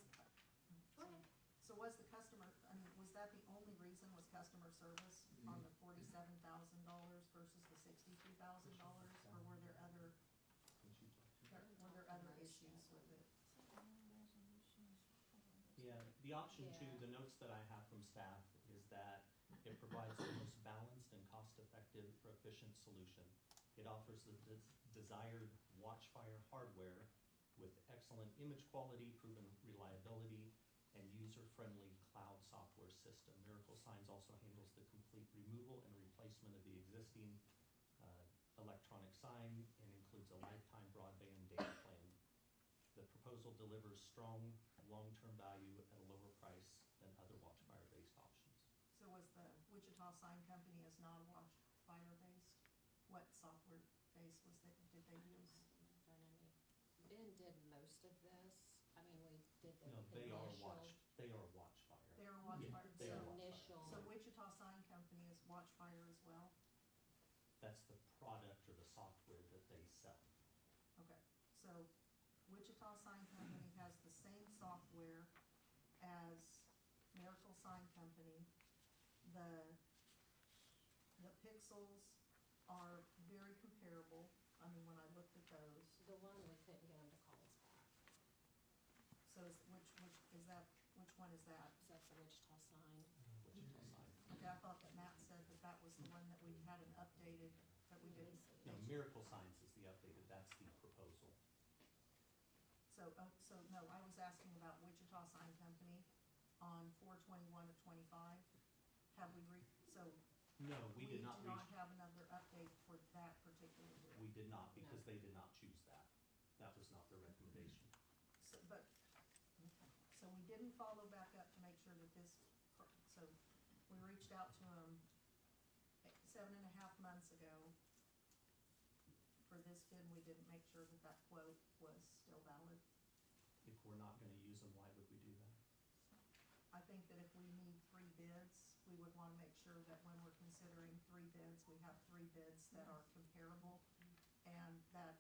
Go ahead. so was the customer, I mean, was that the only reason was customer service on the $47,000 versus the $63,000? Or were there other issues with it? Yeah, The option two, Yeah. the notes that I have from staff is that it provides the most balanced and cost-effective for efficient solution. It offers the desired Watchfire hardware with excellent image quality, proven reliability, and user-friendly cloud software system. Miracle Signs also handles the complete removal and replacement of the existing electronic sign and includes a lifetime broadband data plan. The proposal delivers strong long-term value at a lower price than other Watchfire-based options. So was the Wichita Sign Company is not a Watchfire based? What software base was they, did they use? In front of me. Ben did most of this. I mean, we did the No, initial. they are Watchfire. They are Watchfire. They are So- Watchfire. Initial. So Wichita Sign Company is Watchfire as well? That's the product or the software that they sell. Okay, so Wichita Sign Company has the same software as Miracle Sign Company. The pixels are very comparable. I mean, when I looked at those. The one we couldn't get him to call us back. So is, which one is that? Is that the Wichita sign? Wichita Signs. Okay, I thought that Matt said that that was the one that we had an updated, that we Let me didn't. see. No, Miracle Signs is the updated, that's the proposal. So no, I was asking about Wichita Sign Company on 4/21 of 25. Have we so No, we did not do not reach, have another update for that particular year. we did not, because No. they did not choose that. That was not their recommendation. So, but, so we didn't follow back up to make sure that this, so we reached out to them 7.5 months ago for this bid, and we didn't make sure that that quote was still valid. If we're not gonna use them, why would we do that? I think that if we need 3 bids, we would wanna make sure that when we're considering 3 bids, we have 3 bids that are comparable, and that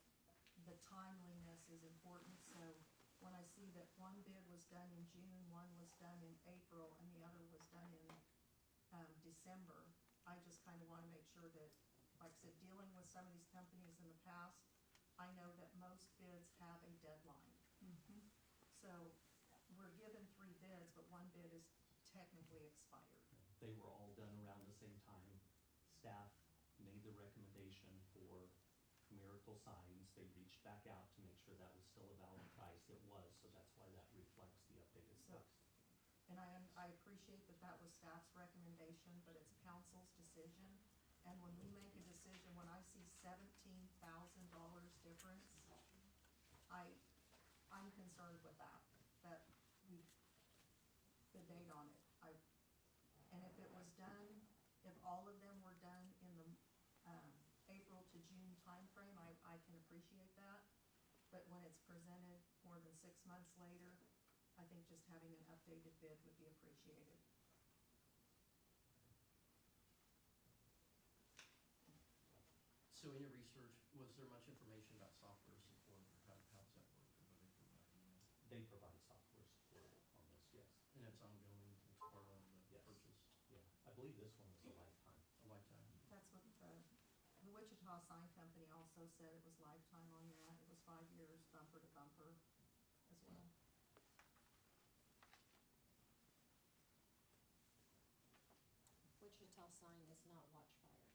the timeliness is important. So when I see that one bid was done in June, one was done in April, and the other was done in December, I just kinda wanna make sure that, like I said, dealing with some of these companies in the past, I know that most bids have a deadline. So we're given 3 bids, but one bid is technically expired. They were all done around the same time. Staff made the recommendation for Miracle Signs. They reached back out to make sure that was still a valid price. It was, so that's why that reflects the updated So- price. And I appreciate that that was staff's recommendation, but it's council's decision. And when we make a decision, when I see $17,000 difference, I'm concerned with that the date on it. And if it was done, if all of them were done in the, April to June timeframe, I can appreciate that. But when it's presented more than 6 months later, I think just having an updated bid would be appreciated. So in your research, was there much information about software support, or how's that work, or what are they providing now? They provide software support on this, yes. And it's ongoing, it's part of the Yes. purchase, Yeah, I believe this one was a lifetime. a lifetime? That's what the Wichita Sign Company also said it was lifetime on that. It was 5 years, bumper to bumper as well. Wichita sign is not Watchfire.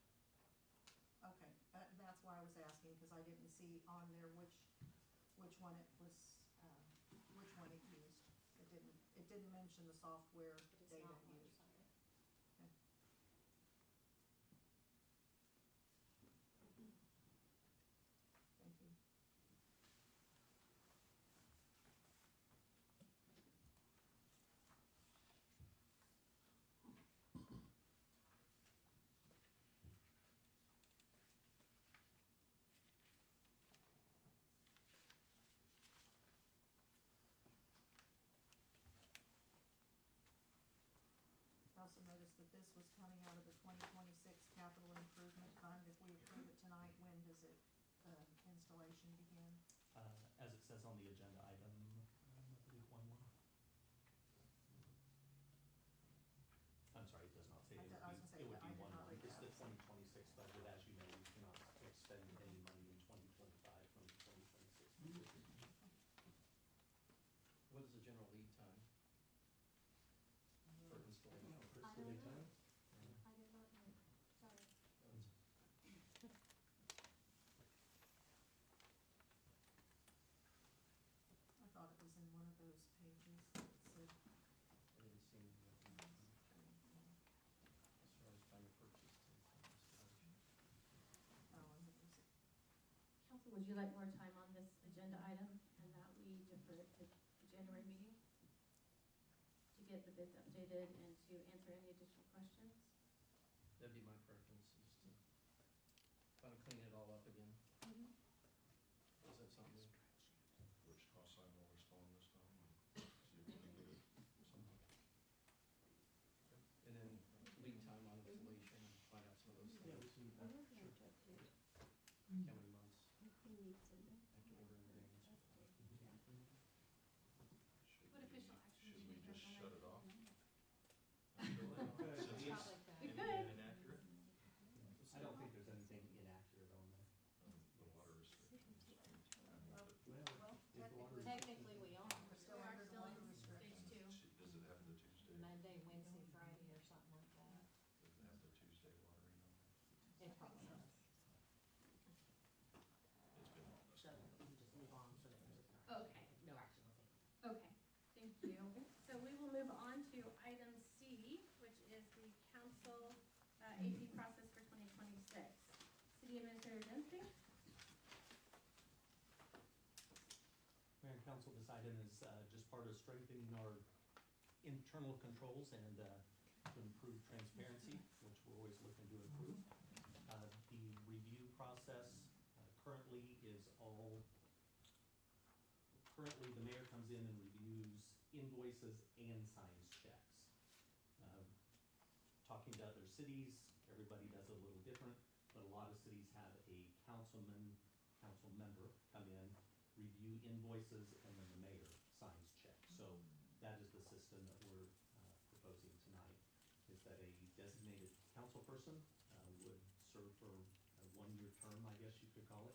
Okay, that's why I was asking, because I didn't see on there which one it was, which one it used. It didn't mention the software It is data not used. Watchfire. Okay. Thank you. I also noticed that this was coming out of the 2026 capital improvement fund. If we approve it tonight, when does it, installation begin? As it says on the agenda item, I believe 1/1. I'm sorry, it does not say. I It was gonna say, would I be did not 1/1. read It's that. the 2026 budget. As you know, we cannot expend any money in 2025 from the 2026 budget. What is the general lead time? anytime. I did not know, sorry. I thought it was in one of those pages that said, I didn't see any of them. As far as time of purchase and time of installation. oh, and it was, Council, would you like more time on this agenda item and that we defer it to the January meeting? To get the bids updated and to answer any additional questions? That'd be my preference, is to kind of clean it all up again. Does that sound good? Which cost sign will respond this time, and see if we can get it something. And then lead time on installation, and find out some of those things. How many months after ordering things. What official action Should do we you just take on shut that? it off? Since it's We could. inaccurate, I don't think there's anything inaccurate on there. the water restrictions. well, water- Technically, we are. we're still We are under the still water in restrictions. stage 2. Does it have the Tuesday, Monday, Wednesday, Friday, or something like that. does it have the Tuesday watering on it? It probably does. It's been on this. So you just move on so that there's Okay. no action will take. Okay, thank you. So we will move on to item C, which is the council AP process for 2026. City Administrator Dempsey? Mayor and council, this item is just part of strengthening our internal controls and to improve transparency, which we're always looking to improve. The review process currently the mayor comes in and reviews invoices and signs checks. Talking to other cities, everybody does it a little different, but a lot of cities have a council member come in, review invoices, and then the mayor signs checks. So that is the system that we're proposing tonight, is that a designated council person would serve for a one-year term, I guess you could call it.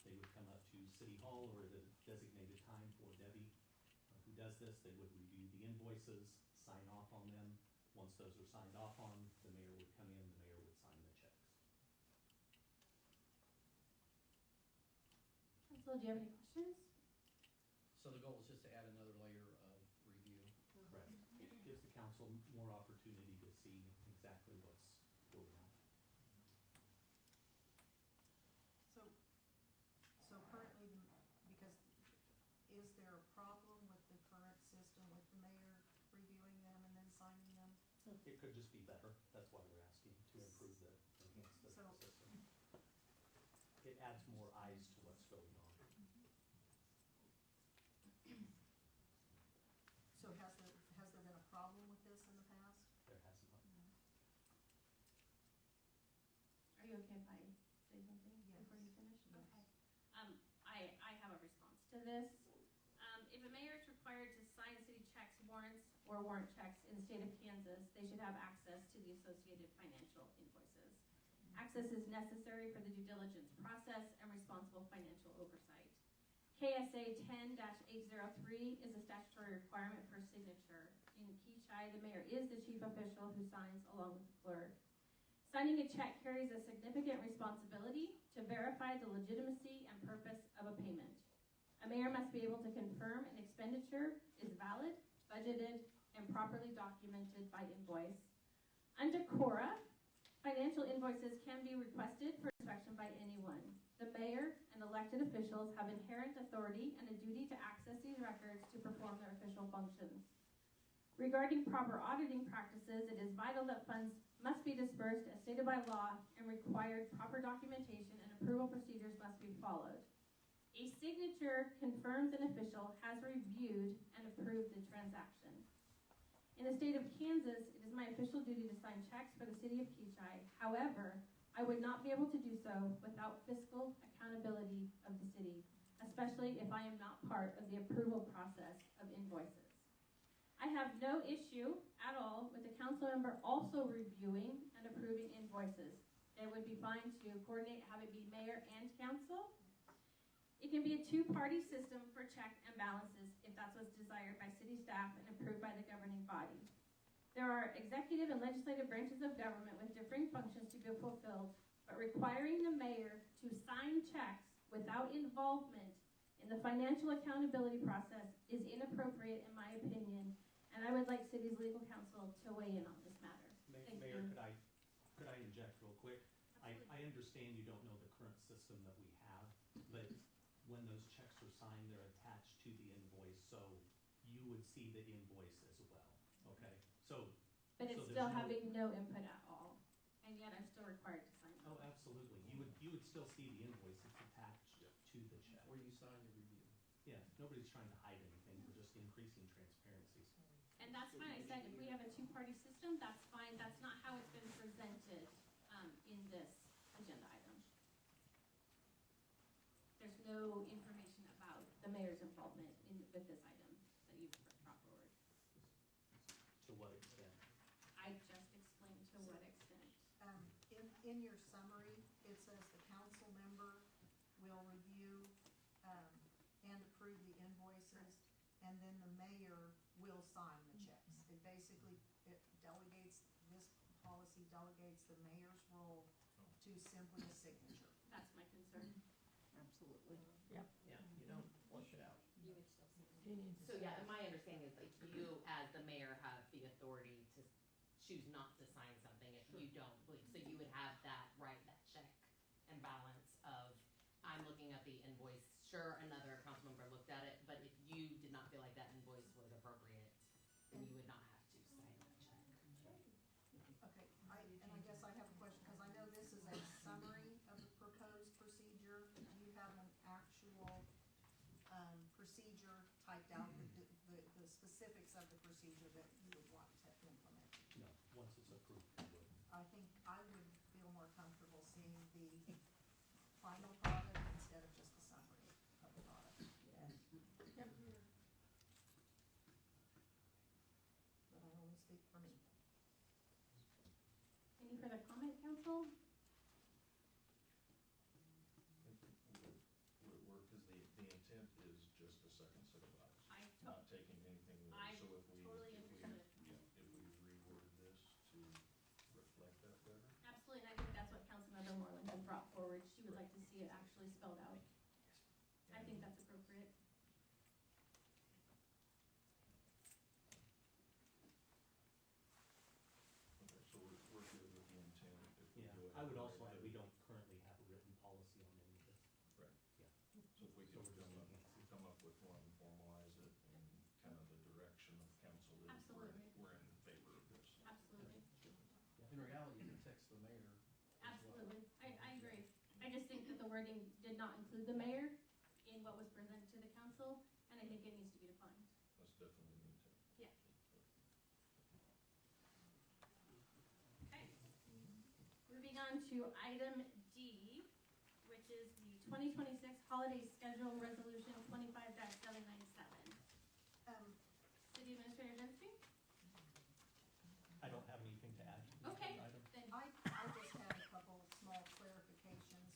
They would come up to City Hall or at a designated time for Debbie, who does this. They would review the invoices, sign off on them. Once those are signed off on, the mayor would come in, the mayor would sign the checks. Council, do you have any questions? So the goal is just to add another layer of review. Correct. Gives the council more opportunity to see exactly what's going on. So currently, because, is there a problem with the current system with the mayor reviewing them and then signing them? It could just be better. That's why we're asking to enhance the So- system. It adds more eyes to what's going on. So has there been a problem with this in the past? There has not. Are you okay if I say something Yes. before you finish? Yes. Okay. I have a response to this. If a mayor is required to sign city checks, warrants, or warrant checks in the state of Kansas, they should have access to the associated financial invoices. Access is necessary for the due diligence process and responsible financial oversight. KSA 10-803 is a statutory requirement for signature. In Kechi, the mayor is the chief official who signs along with the clerk. Signing a check carries a significant responsibility to verify the legitimacy and purpose of a payment. A mayor must be able to confirm an expenditure is valid, budgeted, and properly documented by invoice. Under CORA, financial invoices can be requested for inspection by anyone. The mayor and elected officials have inherent authority and a duty to access these records to perform their official functions. Regarding proper auditing practices, it is vital that funds must be dispersed as stated by law, and required proper documentation and approval procedures must be followed. A signature confirms an official has reviewed and approved the transaction. In the state of Kansas, it is my official duty to sign checks for the city of Kechi. However, I would not be able to do so without fiscal accountability of the city, especially if I am not part of the approval process of invoices. I have no issue at all with the council member also reviewing and approving invoices. It would be fine to coordinate, have it be mayor and council. It can be a two-party system for check and balances if that's what's desired by city staff and approved by the governing body. There are executive and legislative branches of government with differing functions to be fulfilled, but requiring the mayor to sign checks without involvement in the financial accountability process is inappropriate in my opinion, and I would like city's legal counsel to weigh in on this matter. Thank Mayor, you. could I inject real quick? I understand you don't know the current system that we have, but when those checks are signed, they're attached to the invoice, so you would see the invoice as well, okay? But so it's there's still no- having no input at all, and yet I'm still required to sign it. Oh, absolutely. You would still see the invoice that's attached to the check. Where you sign your review. Yeah, nobody's trying to hide anything. We're just increasing transparency. And that's fine, I said if we have a two-party system, that's fine, that's not how it's been presented, in this agenda item. There's no information about the mayor's involvement with this item that you've brought forward. To what extent? I just explained to what extent. In your summary, it says the council member will review, and approve the invoices, and then the mayor will sign the checks. It basically, it delegates, this policy delegates the mayor's role to simply a signature. That's my concern. Absolutely. Yeah, you don't flush it out. So yeah, and my understanding is like you as the mayor have the authority to choose not to sign something if you don't believe. So you would have that right, that check and balance of, I'm looking at the invoice, sure, another council member looked at it, but if you did not feel like that invoice was appropriate, then you would not have to sign that check. Okay, and I guess I have a question, because I know this is a summary of the proposed procedure. Do you have an actual, procedure typed out, the specifics of the procedure that you would want to implement? No, once it's approved, we would. I think I would feel more comfortable seeing the final product instead of just the summary of the product. But I only speak for me. Any further comment, council? Because the intent is just a second set of eyes, I not taking anything away. I So if we, totally if we, understood. yeah, if we reword this to reflect that better. Absolutely, and I think that's what Councilmember Moreland has brought forward. She would like to see it actually spelled out. I think that's appropriate. Okay, so we're good with the intent. If we Yeah, go I would ahead also and add, we don't currently have a written policy on any of this. Right. Yeah. So if we So could we're just come up with one, formalize it, and kind of the direction of council is Absolutely. we're in favor of this. Absolutely. In reality, you can text the mayor as well. Absolutely. I agree. I just think that the wording did not include the mayor in what was presented to the council, and I think it needs to be defined. That's definitely the intent. Yeah. Okay. Moving on to item D, which is the 2026 holiday schedule resolution 25-797. City Administrator Densby? I don't have anything to add to this Okay. item. Then I just had a couple small clarifications.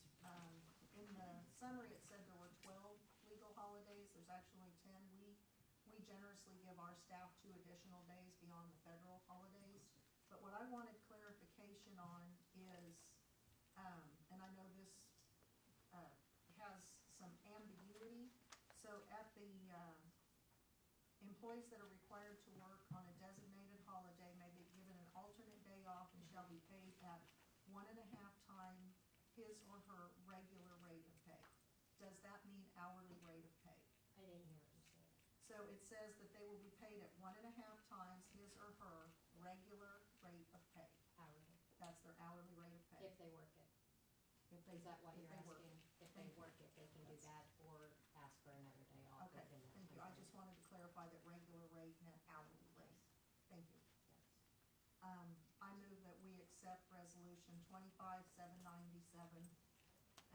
In the summary, it said there were 12 legal holidays. There's actually 10. We generously give our staff 2 additional days beyond the federal holidays. But what I wanted clarification on is, and I know this has some ambiguity. So at the employees that are required to work on a designated holiday may be given an alternate day off and shall be paid at 1.5 times his or her regular rate of pay. Does that mean hourly rate of pay? I didn't hear what you said. So it says that they will be paid at 1.5 times his or her regular rate of pay. Hourly, That's their hourly rate of pay. if they work it. If they, Is that what if you're they work. asking? If they work it, they can do that or ask for another day off Okay, within that thank you. I time just frame. wanted to clarify that regular rate meant hourly rate. Thank you. Yes. I move that we accept resolution 25-797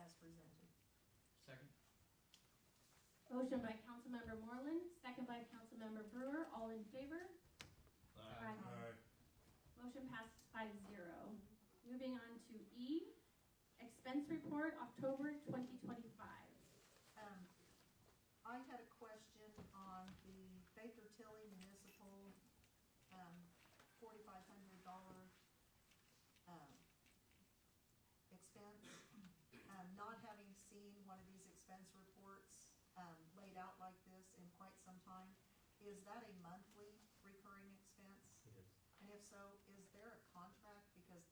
as presented. Second? motion by Councilmember Moreland, second by Councilmember Brewer. All in favor? Aye. Motion passes 5-0. Moving on to E, expense report, October 2025. I had a question on the Baker Tilly Municipal, 45 expense. Not having seen one of these expense reports laid out like this in quite some time, is that a monthly recurring expense? It is. And if so, is there a contract? Because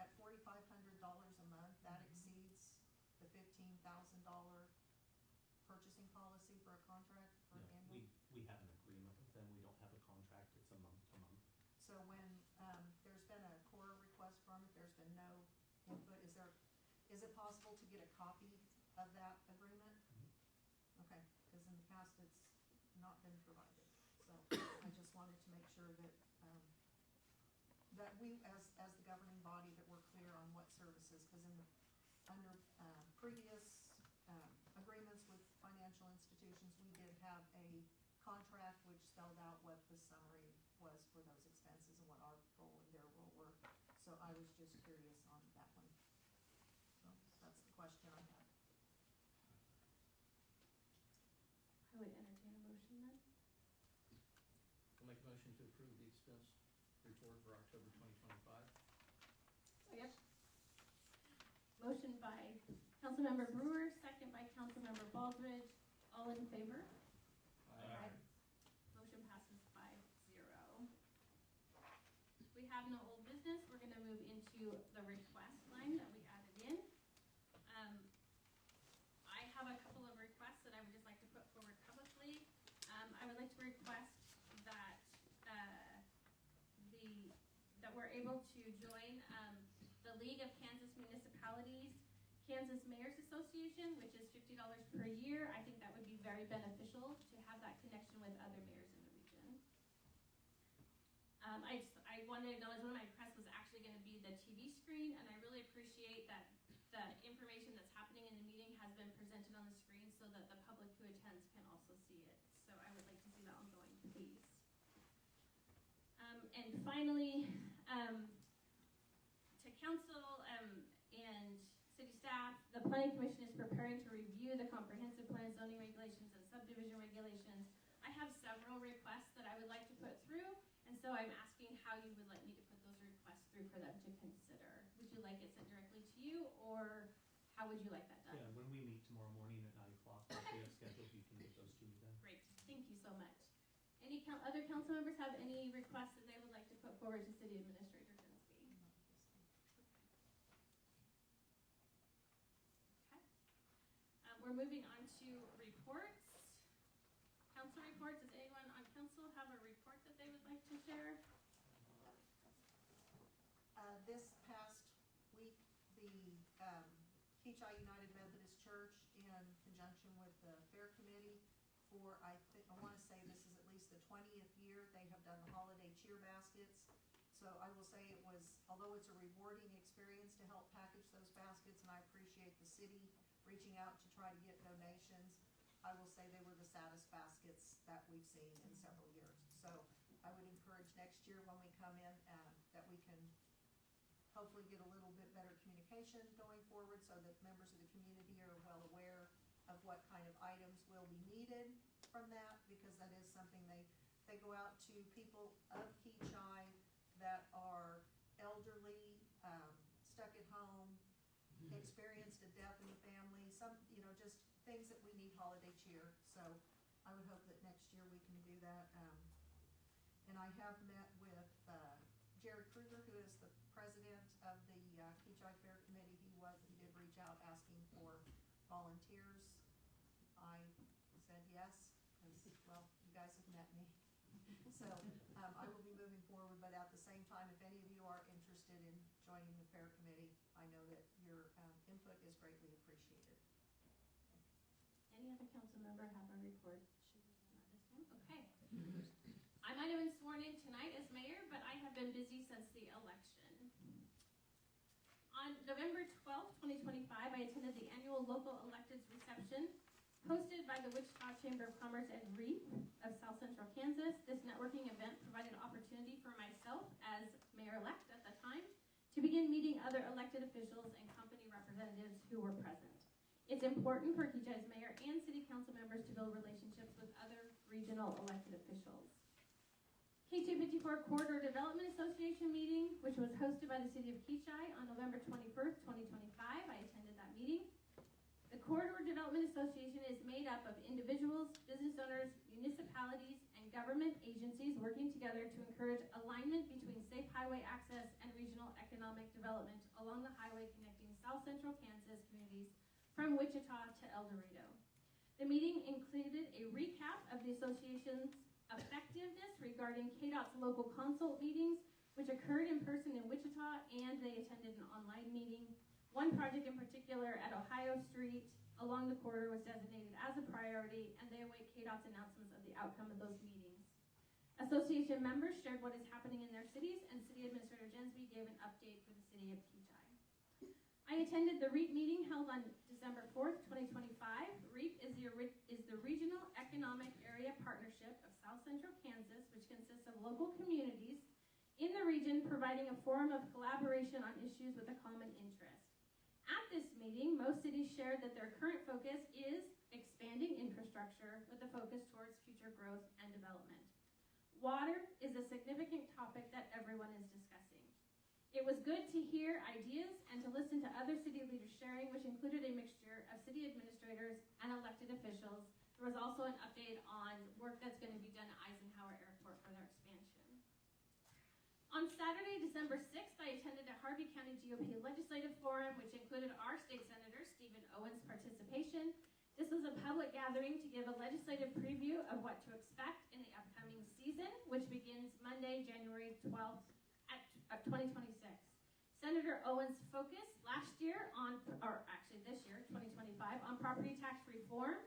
at $4,500 a month, that exceeds the $15,000 purchasing policy for a contract for No, annual? we have an agreement with them. We don't have a contract. It's a month to month. So when there's been a core request from it, there's been no input, is it possible to get a copy of that agreement? Okay, because in the past it's not been provided. So I just wanted to make sure that that we, as the governing body, that we're clear on what services, because under previous agreements with financial institutions, we did have a contract which spelled out what the summary was for those expenses and what our role and their role were. So I was just curious on that one. So that's the question I had. I would entertain a motion then. I'll make a motion to approve the expense report for October 2025. Second. Motion by Councilmember Brewer, second by Councilmember Baldridge. All in favor? Aye. Motion passes 5-0. We have no old business. We're gonna move into the request line that we added in. I have a couple of requests that I would just like to put forward publicly. I would like to request that, that we're able to join, the League of Kansas Municipalities Kansas Mayors Association, which is $50 per year. I think that would be very beneficial to have that connection with other mayors in the region. I wanted to acknowledge one of my requests was actually going to be the TV screen, and I really appreciate that the information that's happening in the meeting has been presented on the screen so that the public who attends can also see it. So I would like to see that ongoing, please. And finally, to council and city staff, the planning commission is preparing to review the comprehensive plan, zoning regulations, and subdivision regulations. I have several requests that I would like to put through, and so I'm asking how you would like me to put those requests through for them to consider. Would you like it sent directly to you, or how would you like that done? Yeah, when we meet tomorrow morning at 9 o'clock, like we have scheduled, you can get those to me then. Great, thank you so much. Any other council members have any requests that they would like to put forward to City Administrator Grimsby? Okay. We're moving on to reports. Council reports. Does anyone on council have a report that they would like to share? This past week, the Kechi United Methodist Church, in conjunction with the Fair Committee, for I want to say this is at least the 20th year, they have done the holiday cheer baskets. So I will say it was, although it's a rewarding experience to help package those baskets, and I appreciate the city reaching out to try to get donations, I will say they were the saddest baskets that we've seen in several years. So I would encourage next year when we come in that we can hopefully get a little bit better communication going forward so that members of the community are well aware of what kind of items will be needed from that, because that is something they go out to people of Kechi that are elderly, stuck at home, experienced a death in the family, some, just things that we need holiday cheer. So I would hope that next year we can do that. And I have met with Jared Kruger, who is the president of the Kechi Fair Committee. He did reach out asking for volunteers. I said yes, because, well, you guys have met me. So I will be moving forward, but at the same time, if any of you are interested in joining the Fair Committee, I know that your input is greatly appreciated. Any other council member have a report? Not this time? Okay. I might have been sworn in tonight as mayor, but I have been busy since the election. On November 12th, 2025, I attended the annual local electeds reception hosted by the Wichita Chamber of Commerce and REAP of South Central Kansas. This networking event provided opportunity for myself as mayor-elect at the time to begin meeting other elected officials and company representatives who were present. It's important for Kechi's mayor and city council members to build relationships with other regional elected officials. Kechi 54 Corridor Development Association meeting which was hosted by the City of Kechi on November 21st, 2025. I attended that meeting. The Corridor Development Association is made up of individuals, business owners, municipalities, and government agencies working together to encourage alignment between safe highway access and regional economic development along the highway connecting South Central Kansas communities from Wichita to El Dorado. The meeting included a recap of the association's effectiveness regarding KDOT's local consult meetings, which occurred in person in Wichita, and they attended an online meeting. One project in particular at Ohio Street along the corridor was designated as a priority, and they await KDOT's announcements of the outcome of those meetings. Association members shared what is happening in their cities, and City Administrator Jensby gave an update for the City of Kechi. I attended the REAP meeting held on December 4th, 2025. REAP is the Regional Economic Area Partnership of South Central Kansas, which consists of local communities in the region providing a forum of collaboration on issues with a common interest. At this meeting, most cities shared that their current focus is expanding infrastructure with a focus towards future growth and development. Water is a significant topic that everyone is discussing. It was good to hear ideas and to listen to other city leaders sharing, which included a mixture of city administrators and elected officials. There was also an update on work that's going to be done at Eisenhower Airport for their expansion. On Saturday, December 6th, I attended a Harvey County GOP Legislative Forum, which included our state senator, Stephen Owens' participation. This was a public gathering to give a legislative preview of what to expect in the upcoming season, which begins Monday, January 12th of 2026. Senator Owens focused last year this year, 2025, on property tax reform,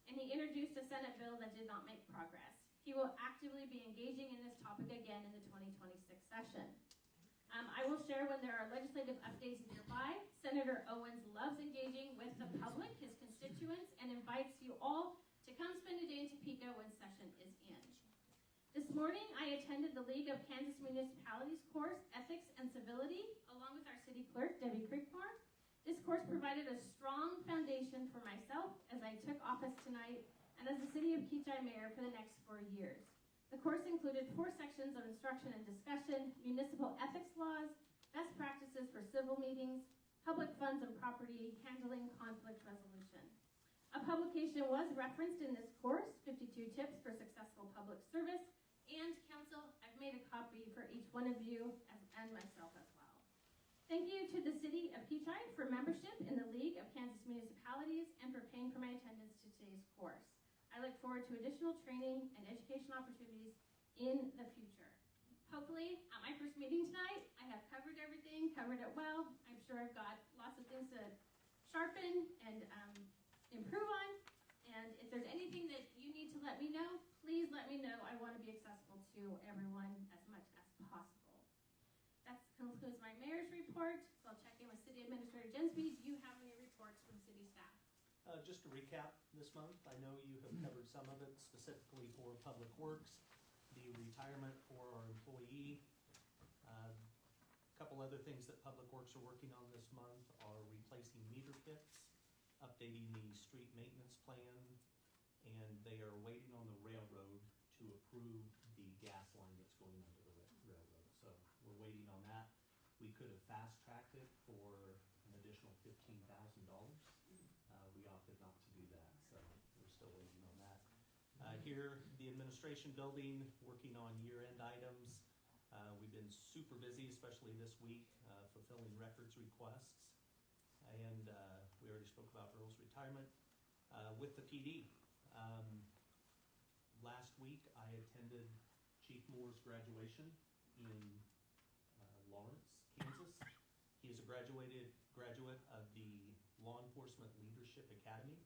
and he introduced a Senate bill that did not make progress. He will actively be engaging in this topic again in the 2026 session. I will share when there are legislative updates nearby. Senator Owens loves engaging with the public, his constituents, and invites you all to come spend a day in Topeka when session is in. This morning, I attended the League of Kansas Municipalities course, Ethics and Civility, along with our city clerk, Debbie Creekmore. This course provided a strong foundation for myself as I took office tonight and as the City of Kechi Mayor for the next 4 years. The course included 4 sections of instruction and discussion: municipal ethics laws, best practices for civil meetings, public funds and property, handling conflict resolution. A publication was referenced in this course, 52 Tips for Successful Public Service, and Council, I've made a copy for each one of you and myself as well. Thank you to the City of Kechi for membership in the League of Kansas Municipalities and for paying for my attendance to today's course. I look forward to additional training and education opportunities in the future. Hopefully, at my first meeting tonight, I have covered everything, covered it well. I'm sure I've got lots of things to sharpen and improve on. And if there's anything that you need to let me know, please let me know. I want to be accessible to everyone as much as possible. That concludes my mayor's report. So I'll check in with City Administrator Jensby. Do you have any reports from city staff? Just to recap this month, I know you have covered some of it specifically for Public Works, the retirement for our employee. A couple other things that Public Works are working on this month are replacing meter pits, updating the street maintenance plan, and they are waiting on the railroad to approve the gas line that's going under the railroad. So we're waiting on that. We could have fast-tracked it for an additional $15,000. We opted not to do that, so we're still waiting on that. Here, the administration building, working on year-end items. We've been super busy, especially this week, fulfilling records requests. And we already spoke about Earl's retirement. With the PD, last week I attended Chief Moore's graduation in Lawrence, Kansas. He is a graduate of the Law Enforcement Leadership Academy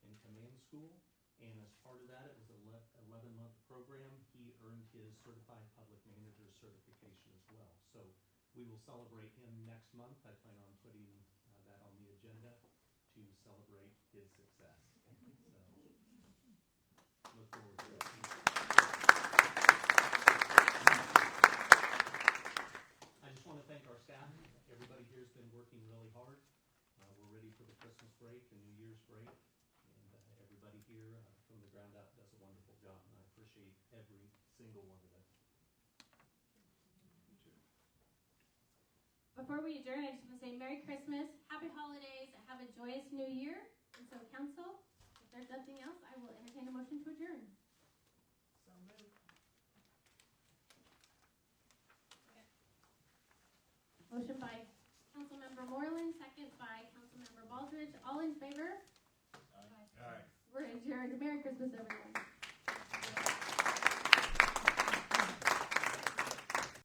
and Command School. And as part of that, it was an 11-month program. He earned his Certified Public Manager certification as well. So we will celebrate him next month. I plan on putting that on the agenda to celebrate his success. So look forward to it. I just want to thank our staff. Everybody here has been working really hard. We're ready for the Christmas break and New Year's break. Everybody here from the ground up does a wonderful job, and I appreciate every single one of them. before we adjourn, I just want to say Merry Christmas, Happy Holidays, have a joyous New Year. And so, council, if there's nothing else, I will entertain a motion to adjourn. So moved. Motion by Councilmember Moreland, second by Councilmember Baldridge. All in favor? Aye. We're adjourned. Merry Christmas, everyone.